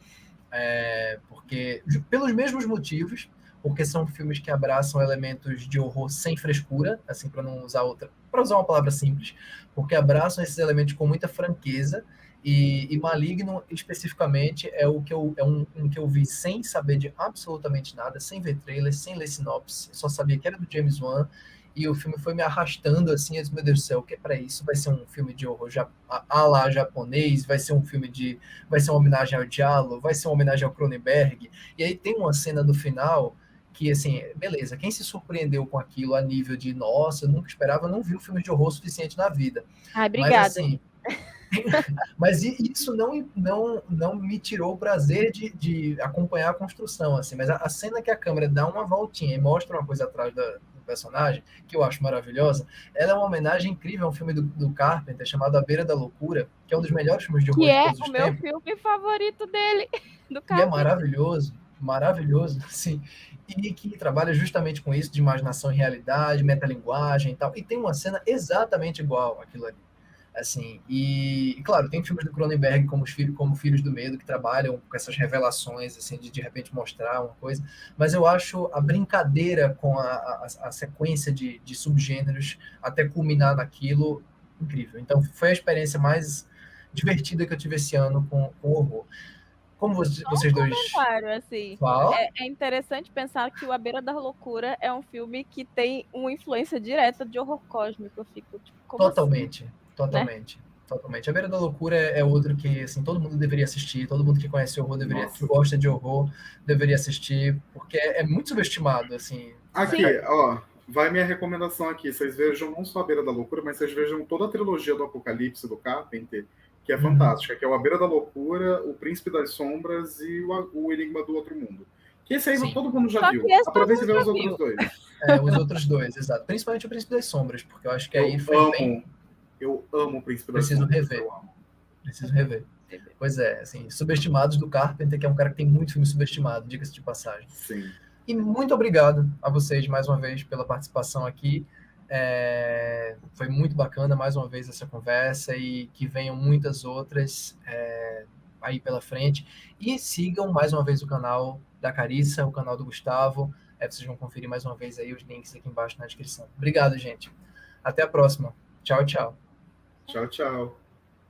porque pelos mesmos motivos, porque são filmes que abraçam elementos de horror sem frescura, assim, para não usar outra, para usar uma palavra simples, porque abraçam esses elementos com muita franqueza. E Maligno, especificamente, é um que eu vi sem saber de absolutamente nada, sem ver trailer, sem ler sinopse, só sabia que era do James Wan, e o filme foi me arrastando assim, eu disse, meu Deus do céu, o que é para isso? Vai ser um filme de horror à la japonês, vai ser vai ser uma homenagem ao Giallo, vai ser uma homenagem ao Cronenberg, e aí tem uma cena no final que, assim, beleza, quem se surpreendeu com aquilo a nível de, nossa, eu nunca esperava, não viu filme de horror suficiente na vida. Ai, Mas obrigada. assim, mas isso não me tirou o prazer de acompanhar a construção, assim. Mas a cena que a câmera dá uma voltinha e mostra uma coisa atrás do personagem, que eu acho maravilhosa, ela é uma homenagem incrível a um filme do Carpenter chamado A Beira da Loucura, que é um dos melhores filmes de horror Que de é todos o os meu tempos. filme favorito dele, do E é Carpenter. maravilhoso, maravilhoso, assim. E que trabalha justamente com isso de imaginação e realidade, metalinguagem e tal. E tem uma cena exatamente igual àquilo ali. Assim, e claro, tem filmes do Cronenberg como Filhos do Medo, que trabalham com essas revelações, assim, de repente mostrar uma coisa, mas eu acho a brincadeira com a sequência de subgêneros até culminar naquilo incrível. Então, foi a experiência mais divertida que eu tive esse ano com horror. Como vocês dois Comentário, assim. falam, É interessante pensar que o A Beira da Loucura é um filme que tem uma influência direta de horror cósmico. Eu fico, tipo, como totalmente, assim, né? totalmente. Totalmente. A Beira da Loucura é outro que assim, todo mundo deveria assistir, todo mundo que conhece horror que Nossa. gosta de horror deveria assistir, porque é muito subestimado, assim. Aqui, ó, vai minha recomendação aqui. Vocês vejam não só A Beira da Loucura, mas vocês vejam toda a trilogia do Apocalipse do Carpenter, que é fantástica, que é o A Beira da Loucura, O Príncipe das Sombras e o Enigma do Outro Mundo. Que esse aí Sim. todo mundo já Só viu. que esse Aproveita e vê todo os mundo outros dois. Os outros dois, exato. Principalmente o Príncipe das Sombras, porque eu acho que aí foi bem. Eu amo o Príncipe das Preciso Sombras. rever. Eu amo. Preciso rever. Pois é, assim, subestimados do Carpenter, que é um cara que tem muito filme subestimado, diga-se de passagem. Sim. E muito obrigado a vocês mais uma vez pela participação aqui. Foi muito bacana mais uma vez essa conversa e que venham muitas outras aí pela frente. E sigam mais uma vez o canal da Carissa, o canal do Gustavo. Vocês vão conferir mais uma vez aí os links aqui embaixo na descrição. Obrigado, gente. Até a próxima. Tchau, tchau. Tchau, tchau.